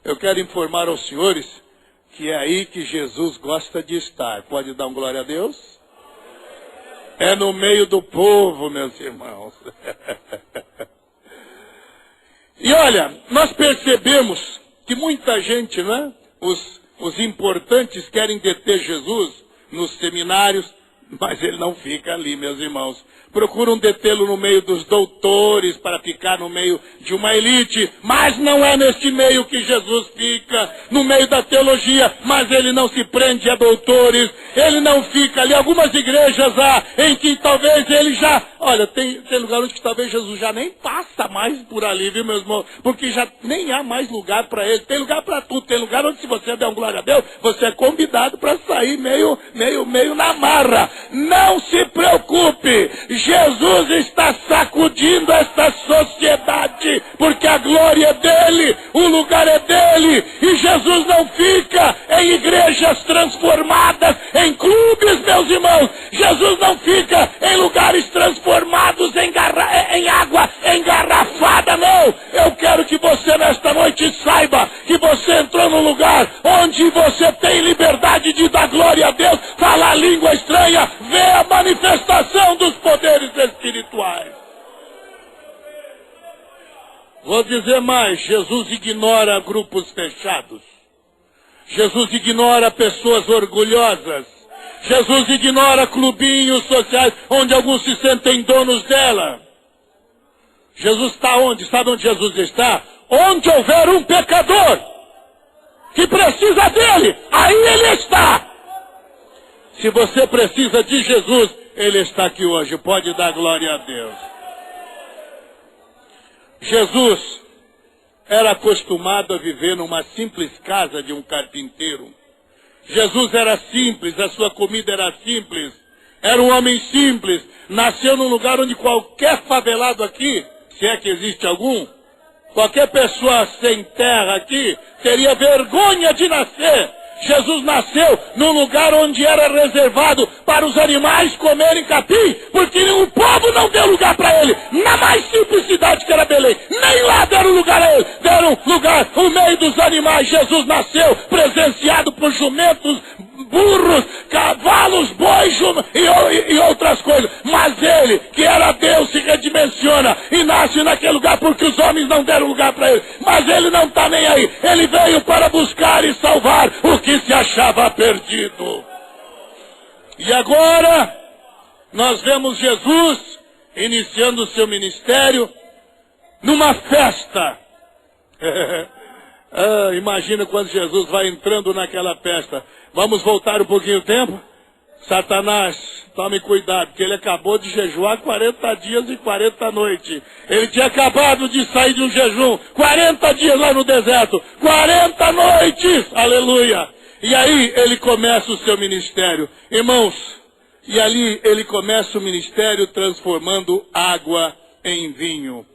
Eu quero informar aos senhores que é aí que Jesus gosta de estar. Pode dar um glória a Deus? É no meio do povo, meus irmãos. E olha, nós percebemos que muita gente, né? Os importantes querem deter Jesus nos seminários, mas ele não fica ali, meus irmãos. Procuram detê-lo no meio dos doutores para ficar no meio de uma elite, mas não é neste meio que Jesus fica, no meio da teologia, mas ele não se prende a doutores, ele não fica ali. Algumas igrejas há em que talvez ele já, olha, tem lugar onde que talvez Jesus já nem passa mais por ali, viu, meus irmãos? Porque já nem há mais lugar para ele. Tem lugar para tudo, tem lugar onde se você der um glória a Deus, você é convidado para sair meio na marra. Não se preocupe, Jesus está sacudindo esta sociedade, porque a glória é dele, o lugar é dele, e Jesus não fica em igrejas transformadas, em clubes, meus irmãos. Jesus não fica em lugares transformados em água engarrafada, não. Eu quero que você nesta noite saiba que você entrou num lugar onde você tem liberdade de dar glória a Deus, falar língua estranha, ver a manifestação dos poderes espirituais. Vou dizer mais, Jesus ignora grupos fechados. Jesus ignora pessoas orgulhosas. Jesus ignora clubinhos sociais onde alguns se sentem donos dela. Jesus está onde? Sabe onde Jesus está? Onde houver um pecador que precisa dele, aí ele está. Se você precisa de Jesus, ele está aqui hoje. Pode dar glória a Deus. Jesus era acostumado a viver numa simples casa de um carpinteiro. Jesus era simples, a sua comida era simples. Era um homem simples. Nasceu num lugar onde qualquer favelado aqui, se é que existe algum, qualquer pessoa sem terra aqui, teria vergonha de nascer. Jesus nasceu num lugar onde era reservado para os animais comerem capim, porque o povo não deu lugar para ele. Na mais simples cidade que era Belém, nem lá deram lugar a ele. Deram lugar no meio dos animais. Jesus nasceu presenciado por jumentos, burros, cavalos, bois e outras coisas. Mas ele, que era Deus, se redimensiona e nasce naquele lugar porque os homens não deram lugar para ele. Mas ele não está nem aí. Ele veio para buscar e salvar o que se achava perdido. E agora nós vemos Jesus iniciando o seu ministério numa festa. Imagina quando Jesus vai entrando naquela festa. Vamos voltar um pouquinho o tempo? Satanás, tome cuidado, porque ele acabou de jejuar 40 dias e 40 noites. Ele tinha acabado de sair de um jejum, 40 dias lá no deserto, 40 noites, aleluia. E aí ele começa o seu ministério. Irmãos, e ali ele começa o ministério transformando água em vinho.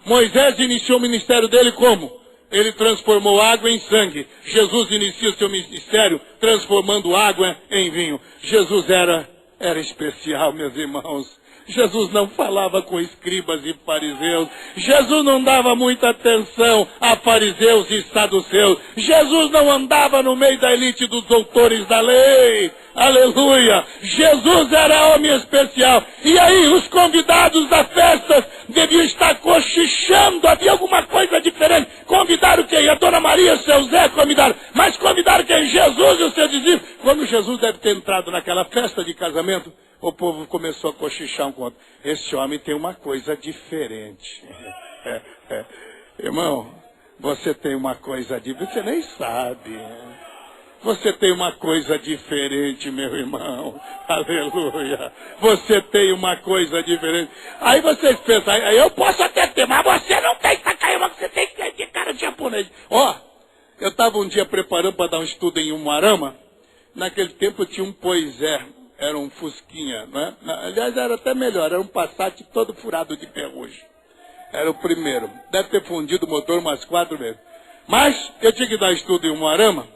Moisés iniciou o ministério dele como? Ele transformou água em sangue. Jesus inicia o seu ministério transformando água em vinho. Jesus era especial, meus irmãos. Jesus não falava com escribas e fariseus. Jesus não dava muita atenção a fariseus e saduceus. Jesus não andava no meio da elite dos doutores da lei. Aleluia! Jesus era homem especial. E aí os convidados da festa deviam estar cochichando. Havia alguma coisa diferente. Convidaram quem? A Dona Maria, o seu Zé convidaram. Mas convidaram quem? Jesus e o seu discípulo. Quando Jesus deve ter entrado naquela festa de casamento, o povo começou a cochichar um com o outro. Esse homem tem uma coisa diferente. Irmão, você tem uma coisa diferente. Você nem sabe. Você tem uma coisa diferente, meu irmão. Aleluia. Você tem uma coisa diferente. Aí vocês pensam, aí eu posso até ter, mas você não tem, Takayama, você tem que ter cara de japonês. Eu estava um dia preparando para dar um estudo em Umuarama. Naquele tempo eu tinha um Poisé. Era um Fusquinha, né? Aliás, era até melhor, era um Passat todo furado de ferrugem. Era o primeiro. Deve ter fundido o motor umas 4 vezes. Mas eu tinha que dar estudo em Umuarama.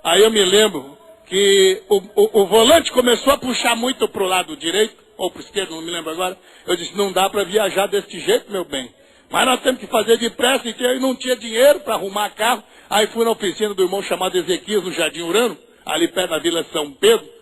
Aí eu me lembro que o volante começou a puxar muito para o lado direito, ou para o esquerdo, não me lembro agora. Eu disse, não dá para viajar desse jeito, meu bem. Mas nós temos que fazer depressa, e eu não tinha dinheiro para arrumar carro. Aí fui na oficina do irmão chamado Ezequias, no Jardim Urano, ali perto da Vila São Pedro.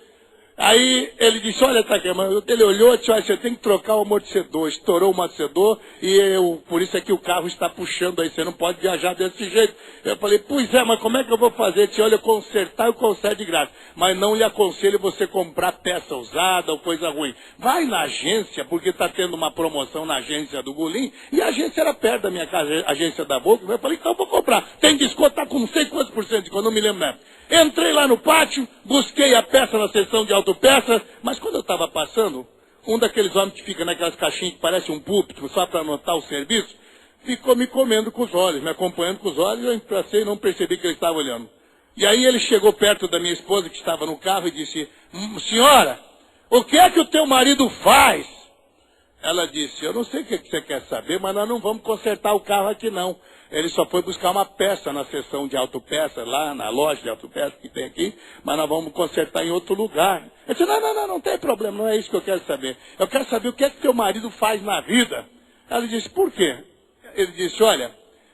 Aí ele disse, olha, Takayama, ele olhou e disse, olha, você tem que trocar o amortecedor. Estourou o amortecedor e por isso é que o carro está puxando aí, você não pode viajar desse jeito. Eu falei, pois é, mas como é que eu vou fazer? Ele disse, olha, consertar eu conserto de graça, mas não lhe aconselho você comprar peça usada ou coisa ruim. Vai na agência, porque está tendo uma promoção na agência do Golim, e a agência era perto da minha casa, a agência da Boca. Eu falei, então eu vou comprar. Tem desconto, está com não sei quantos por cento de desconto, não me lembro mesmo. Entrei lá no pátio, busquei a peça na seção de autopeças, mas quando eu estava passando, um daqueles homens que fica naquelas caixinhas que parece um púlpito, só para anotar o serviço, ficou me comendo com os olhos, me acompanhando com os olhos, eu passei e não percebi que ele estava olhando. E aí ele chegou perto da minha esposa, que estava no carro, e disse, senhora, o que é que o teu marido faz? Ela disse, eu não sei o que você quer saber, mas nós não vamos consertar o carro aqui não. Ele só foi buscar uma peça na seção de autopeças, lá na loja de autopeças que tem aqui, mas nós vamos consertar em outro lugar. Eu disse, não tem problema, não é isso que eu quero saber. Eu quero saber o que é que teu marido faz na vida. Ela disse, por quê? Ele disse, olha,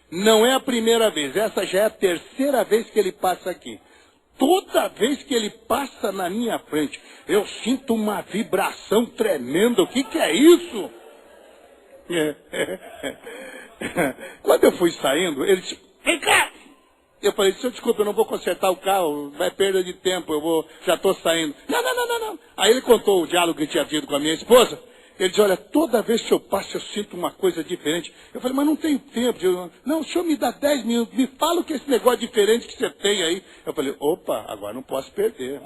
não é a primeira vez, essa já é a terceira vez que ele passa aqui. Toda vez que ele passa na minha frente, eu sinto uma vibração tremenda. O que é isso? Quando eu fui saindo, ele disse, vem cá. Eu falei, senhor, desculpa, eu não vou consertar o carro, vai perda de tempo, já estou saindo. Não. Aí ele contou o diálogo que tinha tido com a minha esposa. Ele disse, olha, toda vez que eu passo eu sinto uma coisa diferente. Eu falei, mas não tenho tempo. Não, o senhor me dá 10 minutos, me fala o que é esse negócio diferente que você tem aí. Eu falei, opa, agora não posso perder.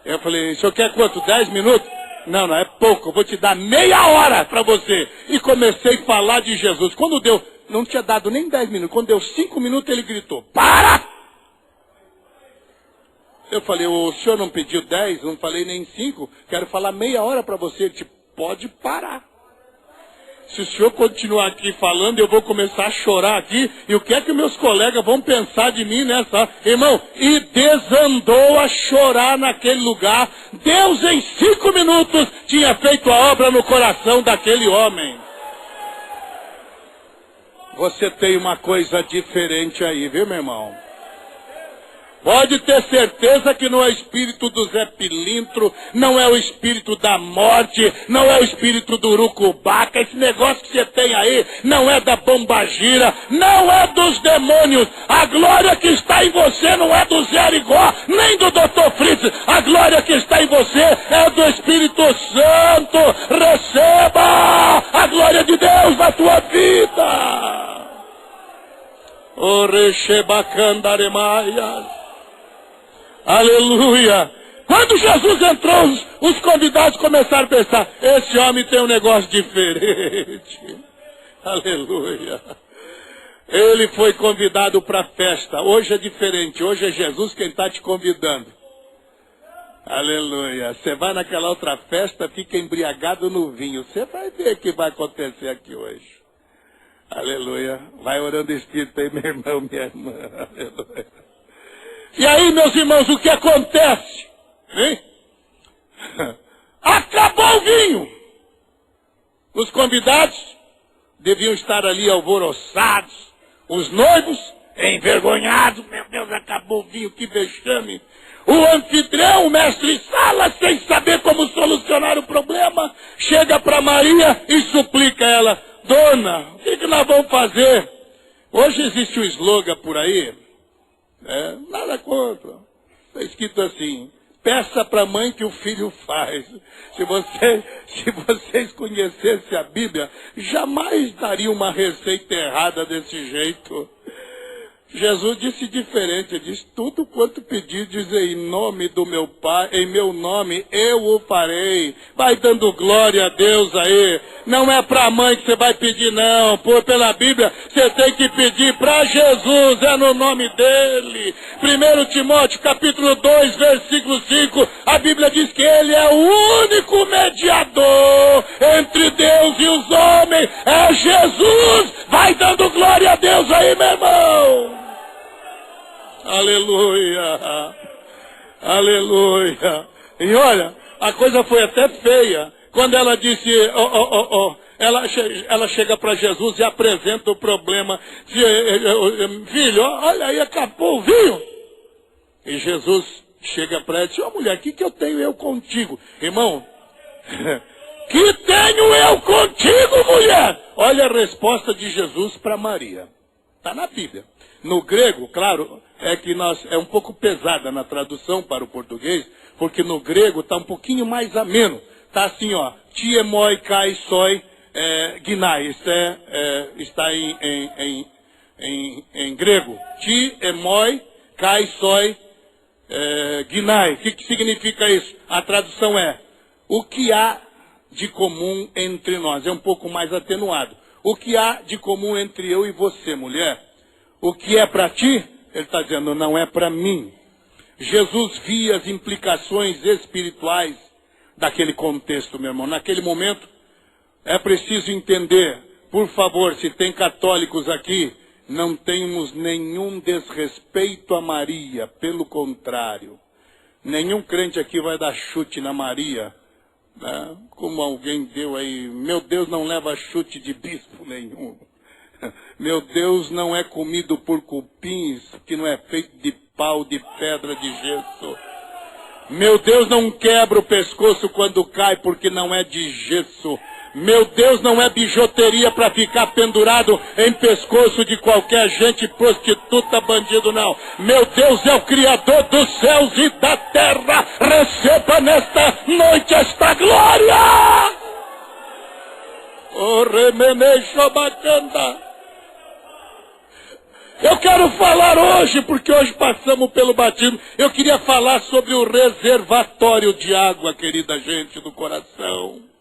Eu falei, o senhor quer quanto? 10 minutos? Não, é pouco, eu vou te dar meia hora para você. E comecei a falar de Jesus. Quando deu, não tinha dado nem 10 minutos, quando deu 5 minutos ele gritou, para! Eu falei, o senhor não pediu 10, não falei nem 5, quero falar meia hora para você. Ele disse, pode parar. Se o senhor continuar aqui falando, eu vou começar a chorar aqui. E o que é que meus colegas vão pensar de mim nessa hora? Irmão, e desandou a chorar naquele lugar. Deus em 5 minutos tinha feito a obra no coração daquele homem. Você tem uma coisa diferente aí, viu, meu irmão? Pode ter certeza que não é o espírito do Zé Pilintro, não é o espírito da morte, não é o espírito do urucubaca, esse negócio que você tem aí não é da bombagira, não é dos demônios. A glória que está em você não é do Zé Arigó, nem do Dr. Fritz. A glória que está em você é do Espírito Santo. Receba a glória de Deus na tua vida. O Rechebacandaremaias. Aleluia! Quando Jesus entrou, os convidados começaram a pensar, esse homem tem um negócio diferente. Aleluia! Ele foi convidado para a festa. Hoje é diferente, hoje é Jesus quem está te convidando. Aleluia! Você vai naquela outra festa, fica embriagado no vinho. Você vai ver o que vai acontecer aqui hoje. Aleluia! Vai orando espírito aí, meu irmão, minha irmã. Aleluia! E aí, meus irmãos, o que acontece? Hein? Acabou o vinho. Os convidados deviam estar ali alvoroçados. Os noivos, envergonhados. Meu Deus, acabou o vinho, que vexame. O anfitrião, o mestre-sala, sem saber como solucionar o problema, chega para Maria e suplica ela, dona, o que nós vamos fazer? Hoje existe um slogan por aí, nada contra. Está escrito assim, peça para a mãe que o filho faz. Se vocês conhecessem a Bíblia, jamais daria uma receita errada desse jeito. Jesus disse diferente, ele disse, tudo quanto pedirdes em nome do meu Pai, em meu nome, eu o farei. Vai dando glória a Deus aí. Não é para a mãe que você vai pedir, não. Pela Bíblia, você tem que pedir para Jesus, é no nome dele. 1 Timóteo, capítulo 2, versículo 5, a Bíblia diz que ele é o único mediador entre Deus e os homens. É Jesus. Vai dando glória a Deus aí, meu irmão. Aleluia, aleluia. E olha, a coisa foi até feia. Quando ela disse, ela chega para Jesus e apresenta o problema. Filho, olha aí, acabou o vinho. E Jesus chega para ela e diz, mulher, o que eu tenho eu contigo? Irmão, que tenho eu contigo, mulher? Olha a resposta de Jesus para Maria. Está na Bíblia. No grego, claro, é um pouco pesada na tradução para o português, porque no grego está um pouquinho mais ameno. Está assim, ó, tiemoi kai soi ginai. Isso está em grego. Tiemoi kai soi ginai. O que significa isso? A tradução é, o que há de comum entre nós? É um pouco mais atenuado. O que há de comum entre eu e você, mulher? O que é para ti? Ele está dizendo, não é para mim. Jesus via as implicações espirituais daquele contexto, meu irmão. Naquele momento, é preciso entender, por favor, se tem católicos aqui, não temos nenhum desrespeito a Maria. Pelo contrário, nenhum crente aqui vai dar chute na Maria, né? Como alguém deu aí, meu Deus não leva chute de bispo nenhum. Meu Deus não é comido por cupins, que não é feito de pau, de pedra, de gesso. Meu Deus não quebra o pescoço quando cai, porque não é de gesso. Meu Deus não é bijuteria para ficar pendurado em pescoço de qualquer gente, prostituta, bandido, não. Meu Deus é o Criador dos céus e da terra. Receba nesta noite esta glória. O remeneixo bacana. Eu quero falar hoje, porque hoje passamos pelo batismo. Eu queria falar sobre o reservatório de água, querida gente do coração.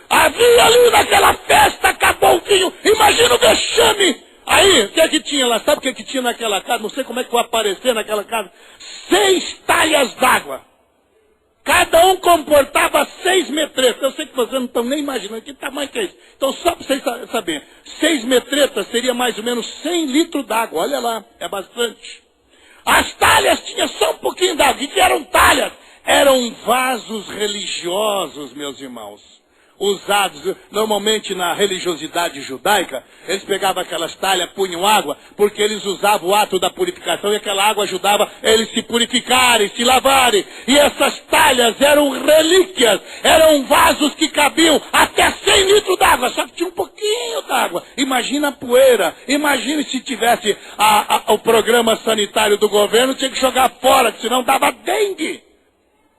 Havia ali naquela festa, acabou o vinho. Imagina o vexame. Aí, o que é que tinha lá? Sabe o que é que tinha naquela casa? Não sei como é que vai aparecer naquela casa. 6 talhas d'água. Cada um comportava 6 metretas. Eu sei que vocês não estão nem imaginando que tamanho que é isso. Então, só para vocês saberem. 6 metretas seria mais ou menos 100 litros d'água. Olha lá, é bastante. As talhas tinham só um pouquinho d'água. O que eram talhas? Eram vasos religiosos, meus irmãos. Usados normalmente na religiosidade judaica, eles pegavam aquelas talhas, punham água, porque eles usavam o ato da purificação e aquela água ajudava eles se purificarem, se lavarem. E essas talhas eram relíquias, eram vasos que cabiam até 100 litros d'água, só que tinha um pouquinho d'água. Imagina a poeira, imagine se tivesse o programa sanitário do governo, tinha que jogar fora, senão dava dengue.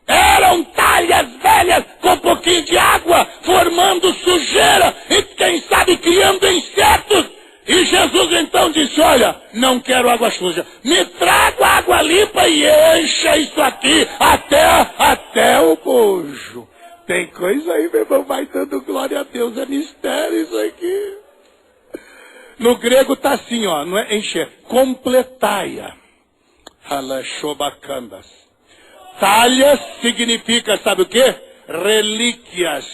Eram talhas velhas com um pouquinho de água, formando sujeira e, quem sabe, criando insetos. E Jesus então disse, olha, não quero água suja, me traga água limpa e encha isso aqui até o bojo. Tem coisa aí, meu irmão, vai dando glória a Deus, é mistério isso aqui. No grego está assim, ó, não é encher, completaia. Halashobacandas. Talhas significa, sabe o quê? Relíquias.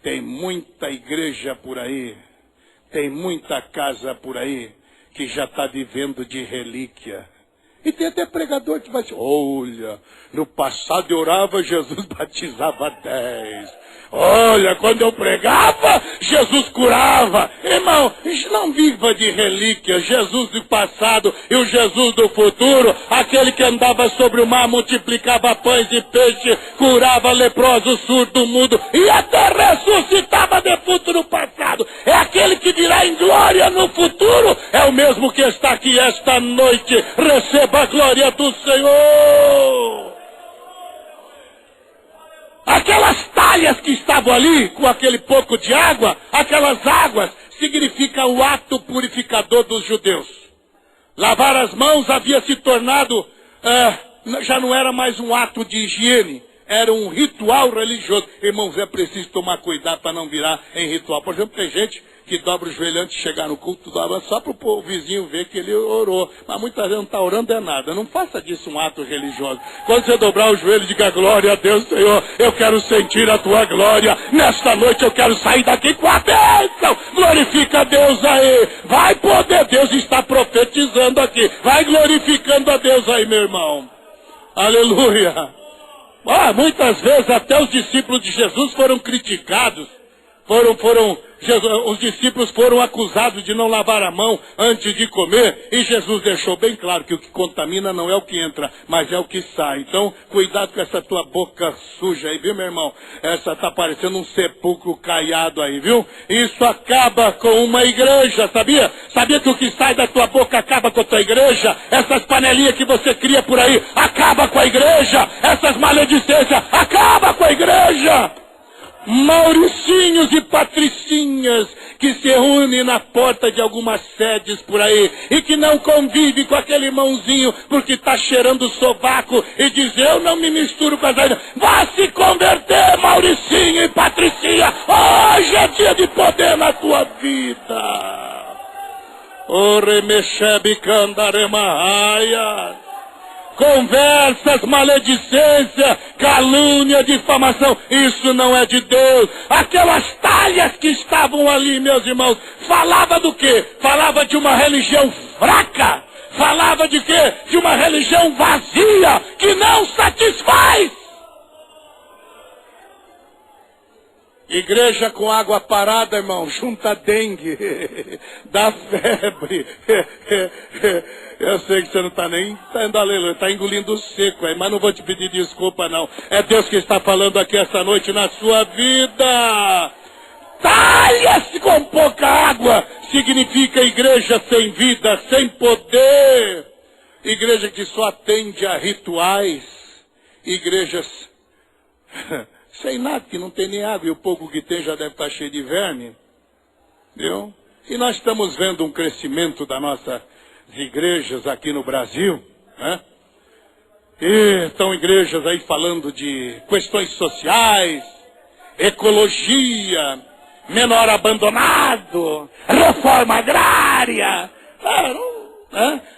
Tem muita igreja por aí, tem muita casa por aí, que já está vivendo de relíquia. E tem até pregador que vai dizer, olha, no passado eu orava, Jesus batizava 10. Olha, quando eu pregava, Jesus curava. Irmão, não viva de relíquias. Jesus do passado e o Jesus do futuro, aquele que andava sobre o mar, multiplicava pães e peixe, curava leproso, surdo, mudo e até ressuscitava defunto no passado. É aquele que virá em glória no futuro. É o mesmo que está aqui esta noite. Receba a glória do Senhor. Aquelas talhas que estavam ali, com aquele pouco de água, aquelas águas, significa o ato purificador dos judeus. Lavar as mãos havia se tornado, já não era mais um ato de higiene, era um ritual religioso. Irmãos, é preciso tomar cuidado para não virar em ritual. Por exemplo, tem gente que dobra o joelho antes de chegar no culto, dobra só para o vizinho ver que ele orou. Mas muitas vezes não está orando é nada. Não faça disso um ato religioso. Quando você dobrar o joelho, diga glória a Deus, Senhor. Eu quero sentir a tua glória. Nesta noite eu quero sair daqui com a bênção. Glorifica a Deus aí. Vai poder, Deus está profetizando aqui. Vai glorificando a Deus aí, meu irmão. Aleluia. Muitas vezes até os discípulos de Jesus foram criticados. Os discípulos foram acusados de não lavar a mão antes de comer, e Jesus deixou bem claro que o que contamina não é o que entra, mas é o que sai. Então, cuidado com essa tua boca suja aí, viu, meu irmão? Essa está parecendo um sepulcro caiado aí, viu? Isso acaba com uma igreja, sabia? Sabia que o que sai da tua boca acaba com a tua igreja? Essas panelinhas que você cria por aí, acaba com a igreja. Essas maledicências, acaba com a igreja. Mauricinhos e patricinhas que se reúnem na porta de algumas sedes por aí e que não convive com aquele irmãozinho porque está cheirando o sovaco e diz, eu não me misturo com as ainas. Vá se converter, Mauricinho e Patricinha. Hoje é dia de poder na tua vida. O remexebe candaremahaya. Conversas, maledicência, calúnia, difamação, isso não é de Deus. Aquelas talhas que estavam ali, meus irmãos, falava do quê? Falava de uma religião fraca. Falava de quê? De uma religião vazia, que não satisfaz. Igreja com água parada, irmão, junta dengue, dá febre. Eu sei que você não está nem dando aleluia, está engolindo seco aí, mas não vou te pedir desculpa não. É Deus que está falando aqui essa noite na sua vida. talhas com pouca água significa igreja sem vida, sem poder. Igreja que só atende a rituais. Igrejas sem nada, que não tem nem água. E o pouco que tem já deve estar cheio de verme. Viu? E nós estamos vendo um crescimento das nossas igrejas aqui no Brasil, né? E estão igrejas aí falando de questões sociais, ecologia, menor abandonado, reforma agrária.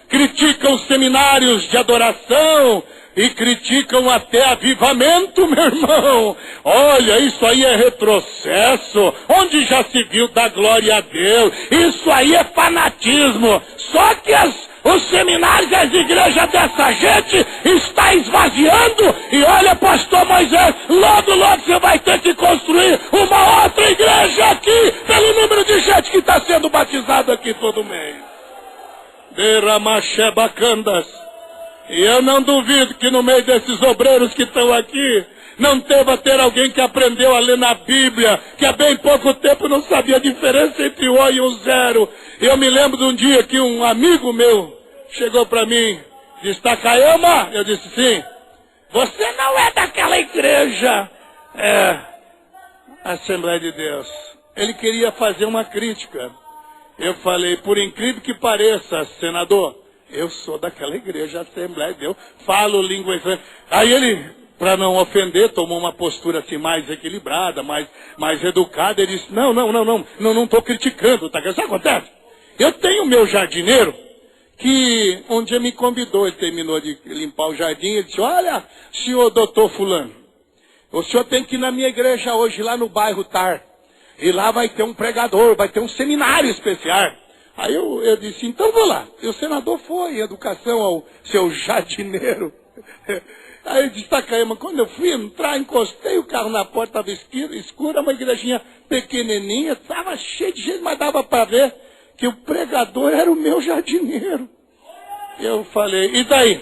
Criticam seminários de adoração e criticam até avivamento, meu irmão. Olha, isso aí é retrocesso. Onde já se viu dar glória a Deus? Isso aí é fanatismo. Só que os seminários e as igrejas dessa gente está esvaziando. E olha, pastor Moisés, logo, logo você vai ter que construir uma outra igreja aqui, pelo número de gente que está sendo batizado aqui todo mês. Deramachebacandas. E eu não duvido que no meio desses obreiros que estão aqui, não deva ter alguém que aprendeu a ler na Bíblia, que há bem pouco tempo não sabia a diferença entre o O e o zero. Eu me lembro de um dia que um amigo meu chegou para mim, disse: Takayama? Eu disse: sim. Você não é daquela igreja, Assembleia de Deus. Ele queria fazer uma crítica. Eu falei: por incrível que pareça, senador, eu sou daquela igreja, Assembleia de Deus, falo língua estranha. Aí ele, para não ofender, tomou uma postura assim mais equilibrada, mais educada. Ele disse: não estou criticando, tá? Sabe o que acontece? Eu tenho meu jardineiro, que um dia me convidou, ele terminou de limpar o jardim, ele disse: olha, senhor doutor fulano, o senhor tem que ir na minha igreja hoje, lá no bairro Tar, e lá vai ter um pregador, vai ter um seminário especial. Aí eu disse: então vou lá. E o senador foi em educação ao seu jardineiro. Aí ele disse: Takayama, quando eu fui entrar, encostei o carro na porta, estava escura, uma igrejinha pequenininha, estava cheio de gente, mas dava para ver que o pregador era o meu jardineiro. Eu falei: e daí?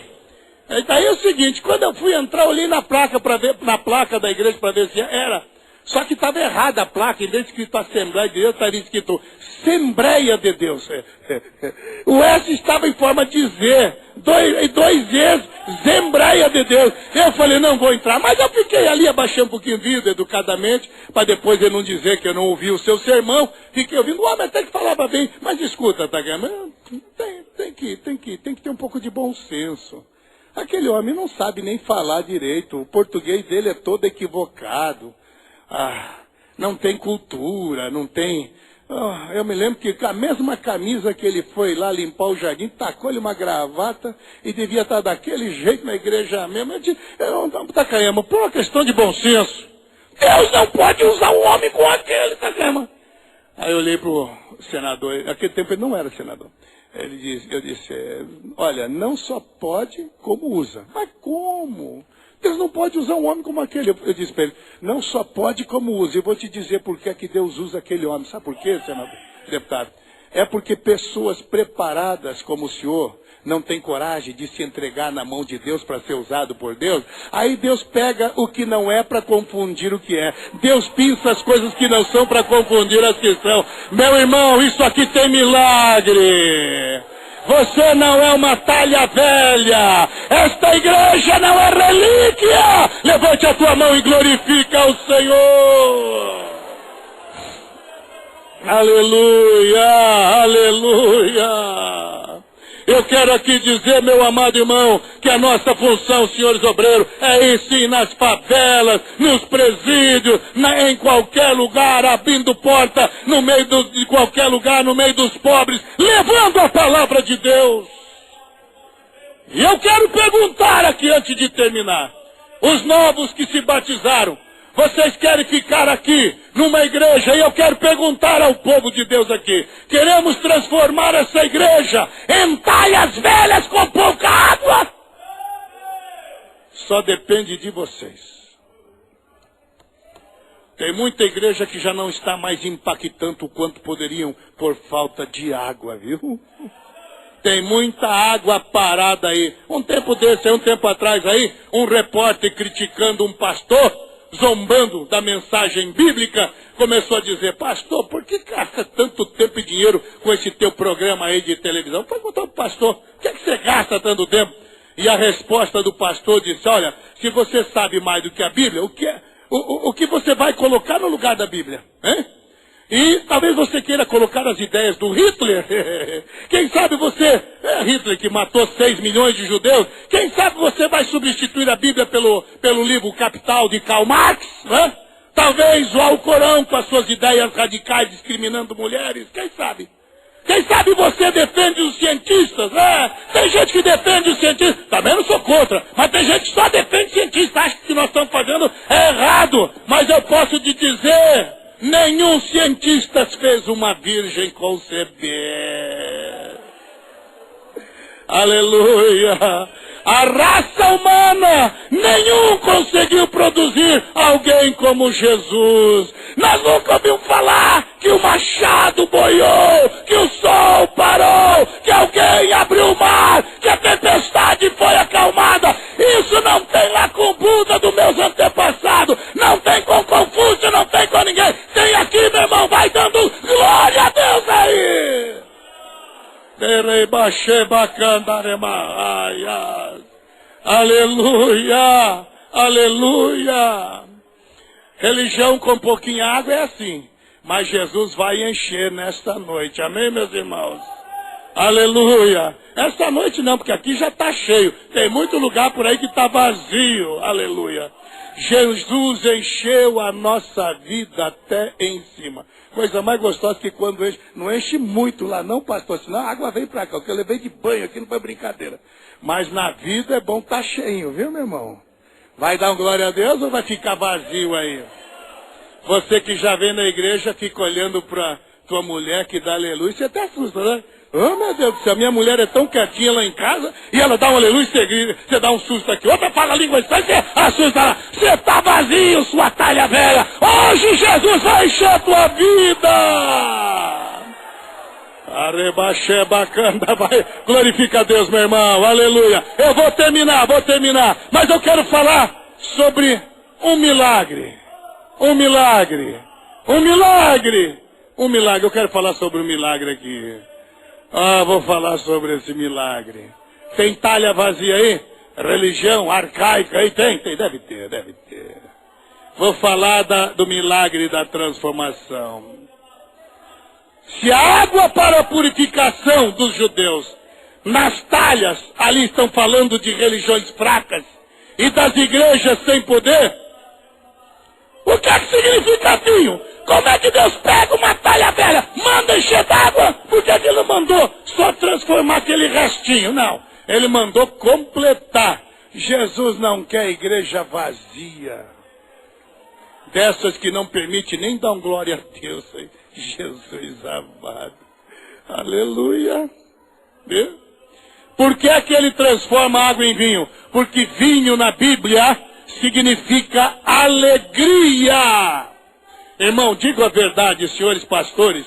E daí é o seguinte, quando eu fui entrar, eu olhei na placa para ver, na placa da igreja para ver se era. Só que estava errada a placa, em vez de escrito Assembleia de Deus, estava escrito Assembleia de Deus. O S estava em forma de Z, dois Zs, Assembleia de Deus. Eu falei: não vou entrar, mas eu fiquei ali, abaixei um pouquinho o vidro, educadamente, para depois ele não dizer que eu não ouvi o seu sermão. Fiquei ouvindo: o homem até que falava bem, mas escuta, Takayama, tem que ter um pouco de bom senso. Aquele homem não sabe nem falar direito, o português dele é todo equivocado. Não tem cultura, não tem... eu me lembro que a mesma camisa que ele foi lá limpar o jardim, tacou-lhe uma gravata e devia estar daquele jeito na igreja mesmo. Eu disse: Takayama, por uma questão de bom senso, Deus não pode usar um homem com aquele, Takayama. Aí eu olhei para o senador, naquele tempo ele não era senador. Eu disse: olha, não só pode, como usa. Mas como? Deus não pode usar um homem como aquele. Eu disse para ele: não só pode, como usa. Eu vou te dizer por que é que Deus usa aquele homem. Sabe por quê, senador, deputado? É porque pessoas preparadas como o senhor não têm coragem de se entregar na mão de Deus para ser usado por Deus. Aí Deus pega o que não é para confundir o que é. Deus pinça as coisas que não são para confundir as que são. Meu irmão, isso aqui tem milagre. Você não é uma talha velha. Esta igreja não é relíquia. Levante a tua mão e glorifica ao Senhor. Aleluia, aleluia. Eu quero aqui dizer, meu amado irmão, que a nossa função, senhores obreiros, é ir sim nas favelas, nos presídios, em qualquer lugar, abrindo porta, no meio de qualquer lugar, no meio dos pobres, levando a palavra de Deus. E eu quero perguntar aqui antes de terminar, os novos que se batizaram, vocês querem ficar aqui numa igreja? E eu quero perguntar ao povo de Deus aqui: queremos transformar essa igreja em talhas velhas com pouca água? Só depende de vocês. Tem muita igreja que já não está mais impactando o quanto poderiam por falta de água, viu? Tem muita água parada aí. Um tempo atrás aí, um repórter criticando um pastor. zombando da mensagem bíblica, começou a dizer: pastor, por que gasta tanto tempo e dinheiro com esse teu programa aí de televisão? Perguntou para o pastor: por que você gasta tanto tempo? E a resposta do pastor disse: olha, se você sabe mais do que a Bíblia, o que você vai colocar no lugar da Bíblia? Hein? E talvez você queira colocar as ideias do Hitler. Quem sabe você, Hitler que matou 6 milhões de judeus, quem sabe você vai substituir a Bíblia pelo livro Capital de Karl Marx, né? Talvez o Alcorão com as suas ideias radicais discriminando mulheres, quem sabe? Quem sabe você defende os cientistas, né? Tem gente que defende os cientistas, também não sou contra, mas tem gente que só defende cientistas, acha que o que nós estamos fazendo é errado. Mas eu posso te dizer, nenhum cientista fez uma virgem conceber. Aleluia! A raça humana, nenhum conseguiu produzir alguém como Jesus. Nós nunca ouvimos falar que o machado boiou, que o sol parou, que alguém abriu o mar, que a tempestade foi acalmada. Isso não tem lá com Buda dos meus antepassados, não tem com Confúcio, não tem com ninguém. Tem aqui, meu irmão, vai dando glória a Deus aí. Aleluia, aleluia. Religião com pouquinha água é assim, mas Jesus vai encher nesta noite, amém, meus irmãos? Aleluia. Esta noite não, porque aqui já está cheio, tem muito lugar por aí que está vazio, aleluia. Jesus encheu a nossa vida até em cima. Coisa mais gostosa que quando enche, não enche muito lá não, pastor, senão a água vem para cá, porque eu levei de banho aqui, não foi brincadeira. Mas na vida é bom estar cheinho, viu, meu irmão? Vai dar um glória a Deus ou vai ficar vazio aí? Você que já vem na igreja, fica olhando para tua mulher que dá aleluia, você até assusta, né? Oh, meu Deus do céu, minha mulher é tão quietinha lá em casa, e ela dá um aleluia, você dá um susto aqui, outra fala a língua estranha, você assusta lá, você está vazio, sua talha velha, hoje Jesus vai encher a tua vida. Arrebaxé bacana, vai, glorifica a Deus, meu irmão, aleluia. Eu vou terminar, mas eu quero falar sobre um milagre, eu quero falar sobre um milagre aqui. Vou falar sobre esse milagre. Tem talha vazia aí? Religião arcaica aí? Tem, deve ter. Vou falar do milagre da transformação. Se a água para a purificação dos judeus, nas talhas, ali estão falando de religiões fracas, e das igrejas sem poder, o que é que significa vinho? Como é que Deus pega uma talha velha, manda encher d'água? Por que ele não mandou só transformar aquele restinho? Não, ele mandou completar. Jesus não quer igreja vazia, dessas que não permite nem dar um glória a Deus. Jesus amado, aleluia. Por que é que ele transforma água em vinho? Porque vinho na Bíblia significa alegria. Irmão, digo a verdade, senhores pastores,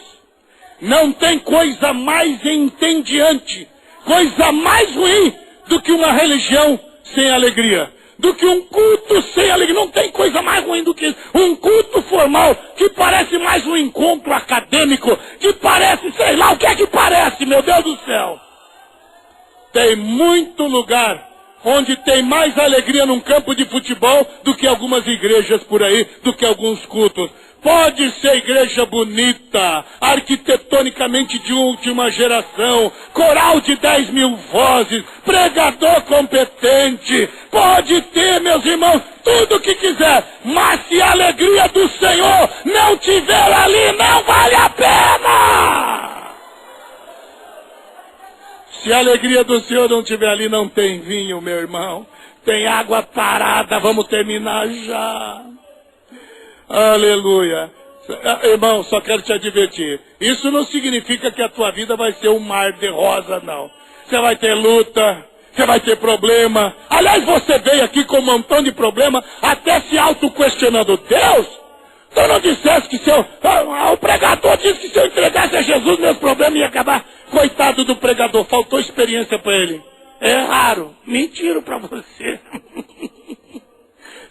não tem coisa mais entediante, coisa mais ruim do que uma religião sem alegria, do que um culto sem alegria. Não tem coisa mais ruim do que isso. Um culto formal que parece mais um encontro acadêmico, que parece, sei lá, o que é que parece, meu Deus do céu. Tem muito lugar onde tem mais alegria num campo de futebol do que algumas igrejas por aí, do que alguns cultos. Pode ser igreja bonita, arquitetonicamente de última geração, coral de 10 mil vozes, pregador competente, pode ter, meus irmãos, tudo o que quiser, mas se a alegria do Senhor não tiver ali, não vale a pena! Se a alegria do Senhor não tiver ali, não tem vinho, meu irmão, tem água parada, vamos terminar já. Aleluia. Irmão, só quero te advertir. Isso não significa que a tua vida vai ser um mar de rosa, não. Você vai ter luta, você vai ter problema. Aliás, você veio aqui com um montão de problema, até se auto-questionando. Deus, tu não dissesse que o pregador disse que se eu entregasse a Jesus, meus problemas iam acabar. Coitado do pregador, faltou experiência para ele. É raro. Mentira para você.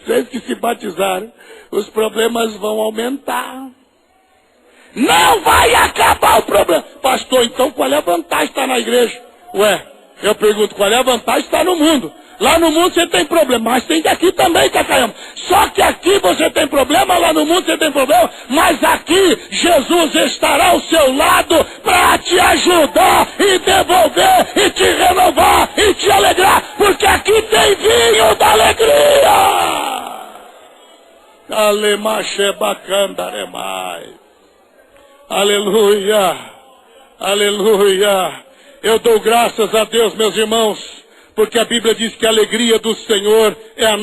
vocês que se batizaram, os problemas vão aumentar. Não vai acabar o problema. Pastor, então qual é a vantagem de estar na igreja? Ué, eu pergunto, qual é a vantagem de estar no mundo? Lá no mundo você tem problema, mas tem aqui também, Cacaiama. Só que aqui você tem problema, lá no mundo você tem problema, mas aqui Jesus estará ao seu lado para te ajudar e devolver e te renovar e te alegrar, porque aqui tem vinho da alegria. Alemachebacandaremai. Aleluia, aleluia. Eu dou graças a Deus, meus irmãos, porque a Bíblia diz que a alegria do Senhor é a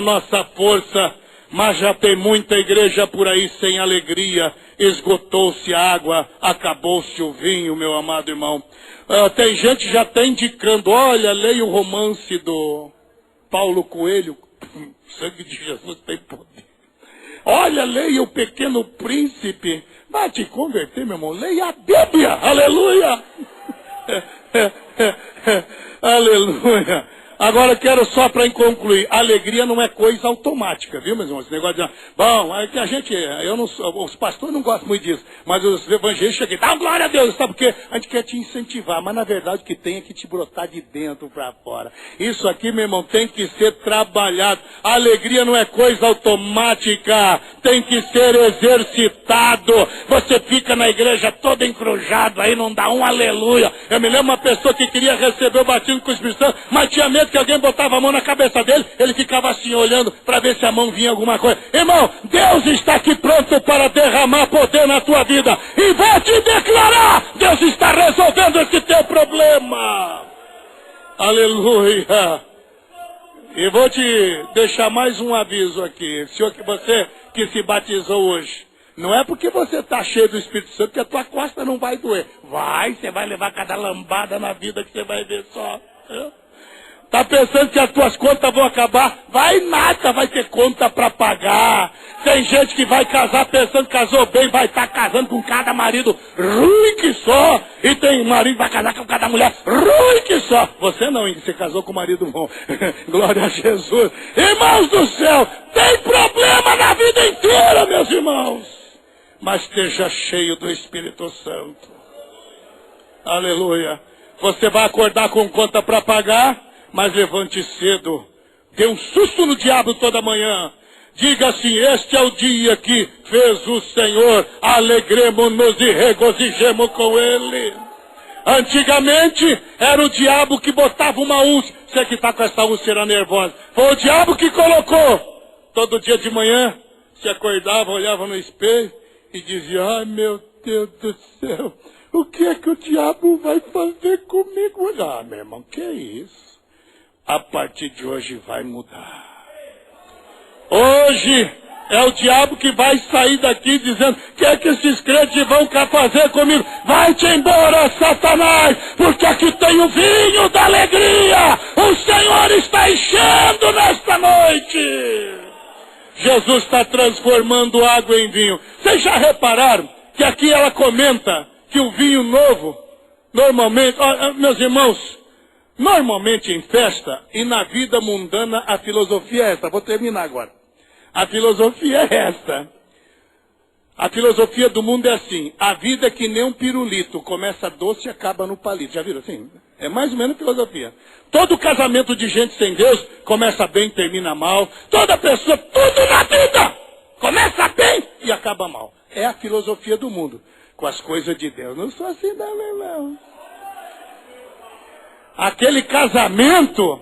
nossa força. Mas já tem muita igreja por aí sem alegria. Esgotou-se a água, acabou-se o vinho, meu amado irmão. Tem gente que já está indicando, olha, leia o romance do Paulo Coelho. O sangue de Jesus tem poder. Olha, leia o Pequeno Príncipe. Vai te converter, meu irmão. Leia a Bíblia. Aleluia. Aleluia. Agora quero só para concluir, alegria não é coisa automática, viu, meus irmãos? Esse negócio de, bom, é que a gente, os pastores não gostam muito disso, mas os evangelistas aqui, dá glória a Deus, sabe por quê? A gente quer te incentivar, mas na verdade o que tem é que te brotar de dentro para fora. Isso aqui, meu irmão, tem que ser trabalhado. A alegria não é coisa automática, tem que ser exercitado. Você fica na igreja todo encrujado, aí não dá um aleluia. Eu me lembro uma pessoa que queria receber o batismo com o Espírito Santo, mas tinha medo que alguém botava a mão na cabeça dele, ele ficava assim olhando para ver se a mão vinha alguma coisa. Irmão, Deus está aqui pronto para derramar poder na tua vida. E vou te declarar, Deus está resolvendo esse teu problema. Aleluia. E vou te deixar mais um aviso aqui. Senhor, que você que se batizou hoje, não é porque você está cheio do Espírito Santo que a tua costa não vai doer. Vai, você vai levar cada lambada na vida que você vai ver só. Está pensando que as tuas contas vão acabar? Vai nada, vai ter conta para pagar. Tem gente que vai casar pensando que casou bem, vai estar casando com cada marido ruim que só. E tem marido que vai casar com cada mulher ruim que só. Você não, você casou com um marido bom. Glória a Jesus. Irmãos do céu, tem problema na vida inteira, meus irmãos. Mas esteja cheio do Espírito Santo. Aleluia. Você vai acordar com conta para pagar? Mas levante cedo, dê um susto no diabo toda manhã. Diga assim, este é o dia que fez o Senhor, alegremos-nos e regozijemos com Ele. Antigamente, era o diabo que botava uma úlcera. Você que está com essa úlcera nervosa, foi o diabo que colocou. Todo dia de manhã, se acordava, olhava no espelho e dizia, ai meu Deus do céu, o que é que o diabo vai fazer comigo? Ah, meu irmão, que é isso? A partir de hoje vai mudar. Hoje é o diabo que vai sair daqui dizendo, o que é que esses crentes vão fazer comigo? Vai-te embora, Satanás, porque aqui tem o vinho da alegria. O Senhor está enchendo nesta noite. Jesus está transformando água em vinho. Vocês já repararam que aqui ela comenta que o vinho novo, normalmente, meus irmãos, normalmente em festa e na vida mundana a filosofia é essa. Vou terminar agora. A filosofia é essa. A filosofia do mundo é assim. A vida é que nem um pirulito. Começa doce e acaba no palito. Já viram assim? É mais ou menos filosofia. Todo casamento de gente sem Deus começa bem e termina mal. Toda pessoa, tudo na vida começa bem e acaba mal. É a filosofia do mundo. Com as coisas de Deus. Não sou assim não. Aquele casamento,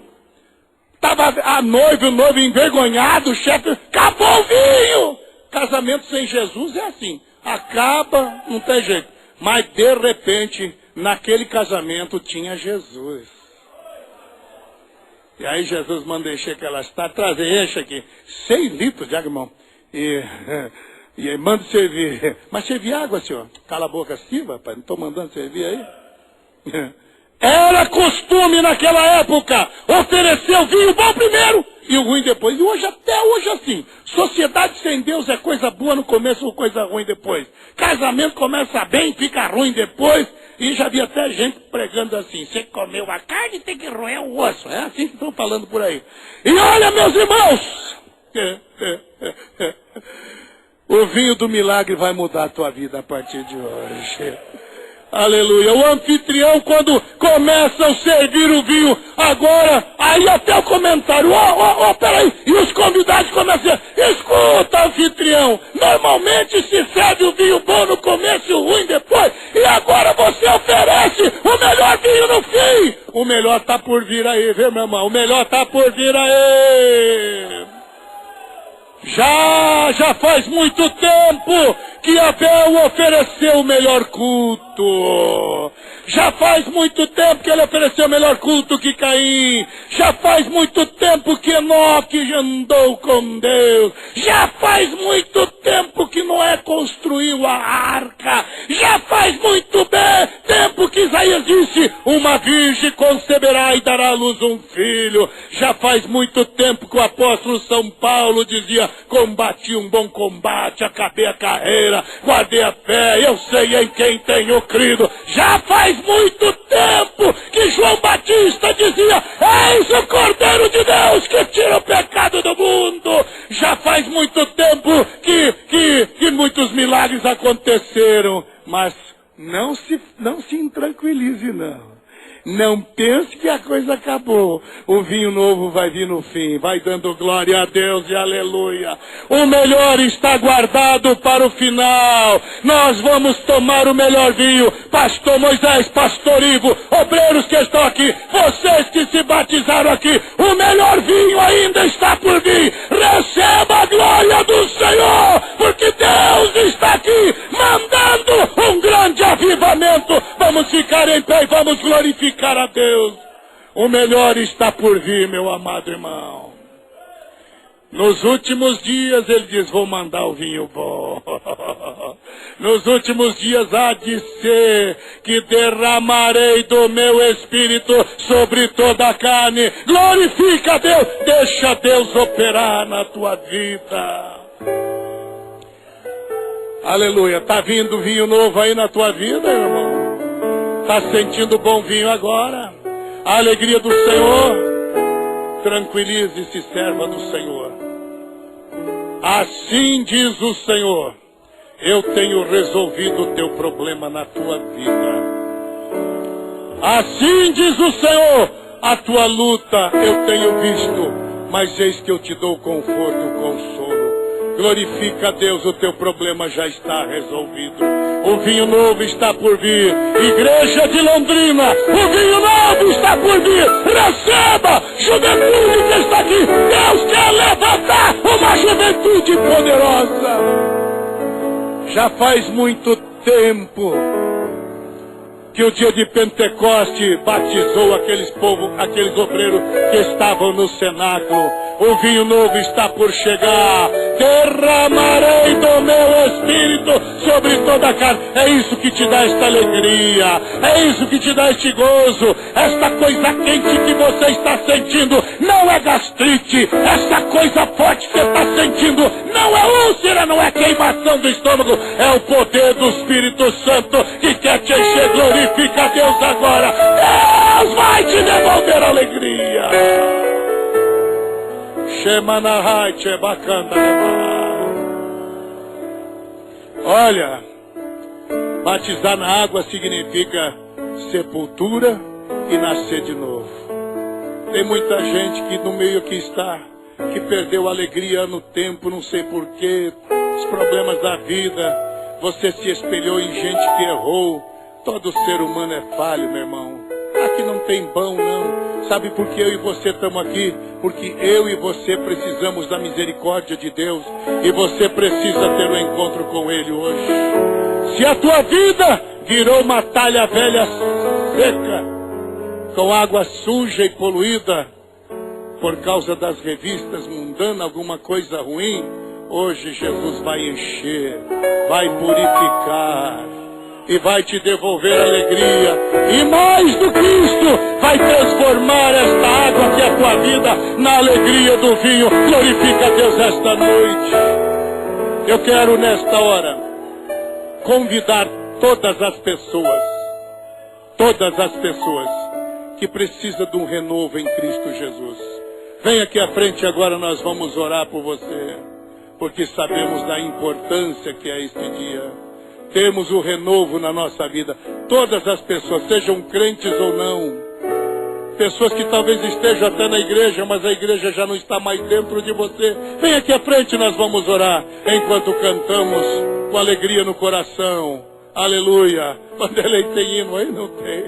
estava a noiva e o noivo envergonhado, o chefe, acabou o vinho. Casamento sem Jesus é assim, acaba, não tem jeito. Mas de repente, naquele casamento tinha Jesus. E aí Jesus manda encher aquelas taças, trazer, enche aqui, 100 litros de água, irmão. E manda servir. Mas servir água, senhor. Cala a boca, sirva, rapaz, não estou mandando servir aí. Era costume naquela época oferecer o vinho bom primeiro e o ruim depois. E hoje, até hoje assim. Sociedade sem Deus é coisa boa no começo ou coisa ruim depois. Casamento começa bem, fica ruim depois. E já vi até gente pregando assim. Você comeu a carne, tem que roer o osso. É assim que estão falando por aí. E olha, meus irmãos, O vinho do milagre vai mudar a tua vida a partir de hoje. Aleluia. O anfitrião, quando começa a servir o vinho, agora, aí até o comentário, peraí, e os convidados começam a dizer, escuta, anfitrião, normalmente se serve o vinho bom no começo e o ruim depois, e agora você oferece o melhor vinho no fim. O melhor está por vir aí, viu, meu irmão? O melhor está por vir aí. Já faz muito tempo que Abel ofereceu o melhor culto. Já faz muito tempo que ele ofereceu o melhor culto que Caim. Já faz muito tempo que Enoque andou com Deus. Já faz muito tempo que Noé construiu a arca. Já faz muito tempo que Isaías disse, uma virgem conceberá e dará à luz um filho. Já faz muito tempo que o apóstolo São Paulo dizia, combati um bom combate, acabei a carreira, guardei a fé, eu sei em quem tenho crido. Já faz muito tempo que João Batista dizia, eis o Cordeiro de Deus que tira o pecado do mundo. Já faz muito tempo que muitos milagres aconteceram, mas não se intranquilize não. Não pense que a coisa acabou. O vinho novo vai vir no fim. Vai dando glória a Deus e aleluia. O melhor está guardado para o final. Nós vamos tomar o melhor vinho. Pastor Moisés, Pastor Ivo, obreiros que estão aqui, vocês que se batizaram aqui, o melhor vinho ainda está por vir. Receba a glória do Senhor, porque Deus está aqui mandando um grande avivamento. Vamos ficar em pé e vamos glorificar a Deus. O melhor está por vir, meu amado irmão. Nos últimos dias ele diz, vou mandar o vinho bom. Nos últimos dias há de ser que derramarei do meu espírito sobre toda a carne. Glorifica a Deus, deixa Deus operar na tua vida. Aleluia. Está vindo vinho novo aí na tua vida, irmão? Está sentindo bom vinho agora? A alegria do Senhor? Tranquilize-se, serva do Senhor. Assim diz o Senhor, eu tenho resolvido o teu problema na tua vida. Assim diz o Senhor, a tua luta eu tenho visto, mas eis que eu te dou conforto e consolo. Glorifica a Deus, o teu problema já está resolvido. O vinho novo está por vir. Igreja de Londrina, o vinho novo está por vir. Receba, juventude que está aqui. Deus quer levantar uma juventude poderosa. Já faz muito tempo que o dia de Pentecoste batizou aqueles obreiros que estavam no cenáculo. O vinho novo está por chegar. Derramarei do meu espírito sobre toda a carne. É isso que te dá esta alegria. É isso que te dá este gozo. Esta coisa quente que você está sentindo não é gastrite. Essa coisa forte que você está sentindo não é úlcera, não é queimação do estômago. É o poder do Espírito Santo que quer te encher. Glorifica a Deus agora. Deus vai te devolver a alegria. Olha, batizar na água significa sepultura e nascer de novo. Tem muita gente que no meio que está, que perdeu a alegria no tempo, não sei porquê, os problemas da vida. Você se espelhou em gente que errou. Todo ser humano é falho, meu irmão. Aqui não tem pão, não. Sabe por que eu e você estamos aqui? Porque eu e você precisamos da misericórdia de Deus. E você precisa ter um encontro com Ele hoje. Se a tua vida virou uma talha velha seca, com água suja e poluída, por causa das revistas mundanas, alguma coisa ruim, hoje Jesus vai encher, vai purificar e vai te devolver alegria. E mais do que isto, vai transformar esta água que é a tua vida na alegria do vinho. Glorifica a Deus esta noite. Eu quero nesta hora convidar todas as pessoas que precisam de um renovo em Cristo Jesus. Venha aqui à frente agora, nós vamos orar por você. Porque sabemos da importância que é este dia. Temos o renovo na nossa vida. Todas as pessoas, sejam crentes ou não. Pessoas que talvez estejam até na igreja, mas a igreja já não está mais dentro de você. Vem aqui à frente, nós vamos orar. Enquanto cantamos com alegria no coração. Aleluia. Vanderlei tem hino aí? Não tem.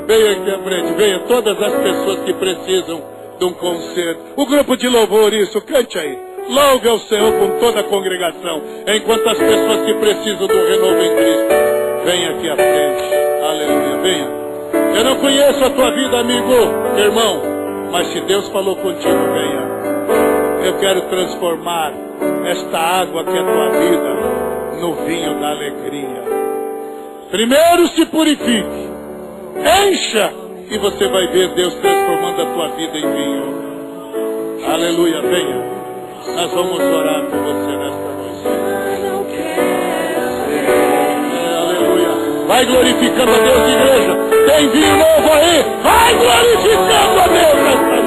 Venha aqui à frente, venha. Todas as pessoas que precisam de um concerto. O grupo de louvor, isso, cante aí. Louve ao Senhor com toda a congregação. Enquanto as pessoas que precisam do renovo em Cristo. Venha aqui à frente. Aleluia, venha. Eu não conheço a tua vida, amigo, irmão. Mas se Deus falou contigo, venha. Eu quero transformar esta água que é tua vida no vinho da alegria. Primeiro se purifique. Encha. E você vai ver Deus transformando a tua vida em vinho. Aleluia, venha. Nós vamos orar por você nesta noite. Aleluia. Vai glorificando a Deus, igreja. Tem vinho novo aí. Vai glorificando a Deus nesta noite.